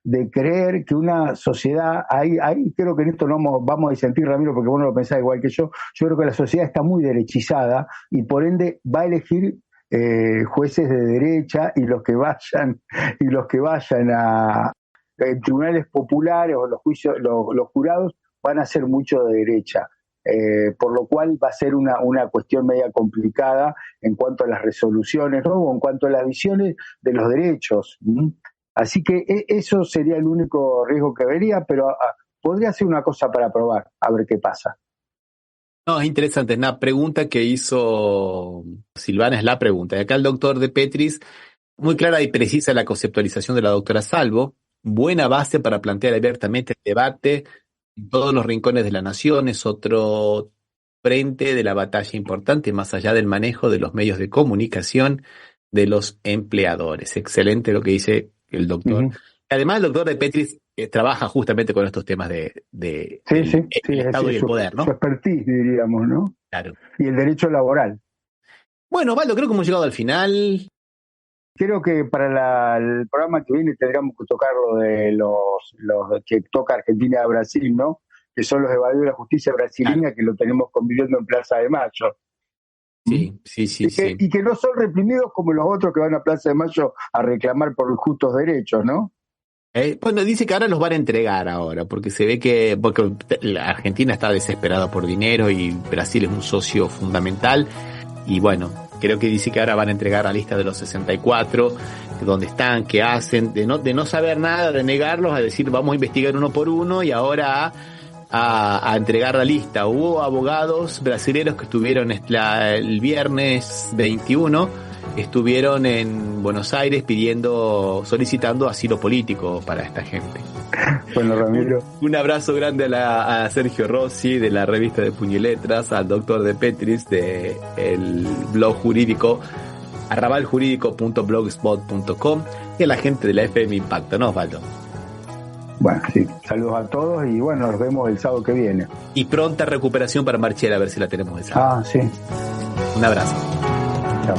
de creer que una sociedad, ahí creo que en esto no vamos a disentir, Ramiro, porque vos no lo pensás igual que yo creo que la sociedad está muy derechizada y por ende va a elegir jueces de derecha y los que vayan a tribunales populares o los jurados van a ser mucho de derecha. Por lo cual va a ser una cuestión media complicada en cuanto a las resoluciones, ¿no? O en cuanto a las visiones de los derechos. Así que eso sería el único riesgo que vería, pero podría ser una cosa para probar, a ver qué pasa. No, es interesante, es una pregunta que hizo Silvana, es la pregunta. Y acá el doctor de Petris, muy clara y precisa la conceptualización de la doctora Salvo, buena base para plantear abiertamente el debate en todos los rincones de la nación, es otro frente de la batalla importante, más allá del manejo de los medios de comunicación de los empleadores. Excelente lo que dice el doctor. Uh-huh. Además, el doctor de Petris trabaja justamente con estos temas de Estado y el poder, ¿no? Su expertise, diríamos, ¿no? Claro. Y el derecho laboral. Bueno, Osvaldo, creo que hemos llegado al final. Creo que para el programa que viene tendríamos que tocar lo de los que toca Argentina y Brasil, ¿no? Que son los evadidos de la justicia brasileña, que lo tenemos conviviendo en Plaza de Mayo. Sí. Y que no son reprimidos como los otros que van a Plaza de Mayo a reclamar por los justos derechos, ¿no? Bueno, dice que ahora los van a entregar ahora, porque se ve porque la Argentina está desesperada por dinero y Brasil es un socio fundamental. Y bueno, creo que dice que ahora van a entregar la lista de los 64, dónde están, qué hacen, de no saber nada, de negarlos, a decir vamos a investigar uno por uno y ahora a entregar la lista. Hubo abogados brasileños que estuvieron el viernes 21, estuvieron en Buenos Aires solicitando asilo político para esta gente. Bueno, Ramiro. Un abrazo grande a Sergio Rossi de la revista de Puño y Letras, al doctor de Petris de el blog jurídico arrabaljurídico.blogspot.com y a la gente de la FM Impacto, ¿no, Osvaldo? Bueno, sí, saludos a todos y bueno, nos vemos el sábado que viene. Y pronta recuperación para Marchela, a ver si la tenemos el sábado. Sí. Un abrazo. Chao.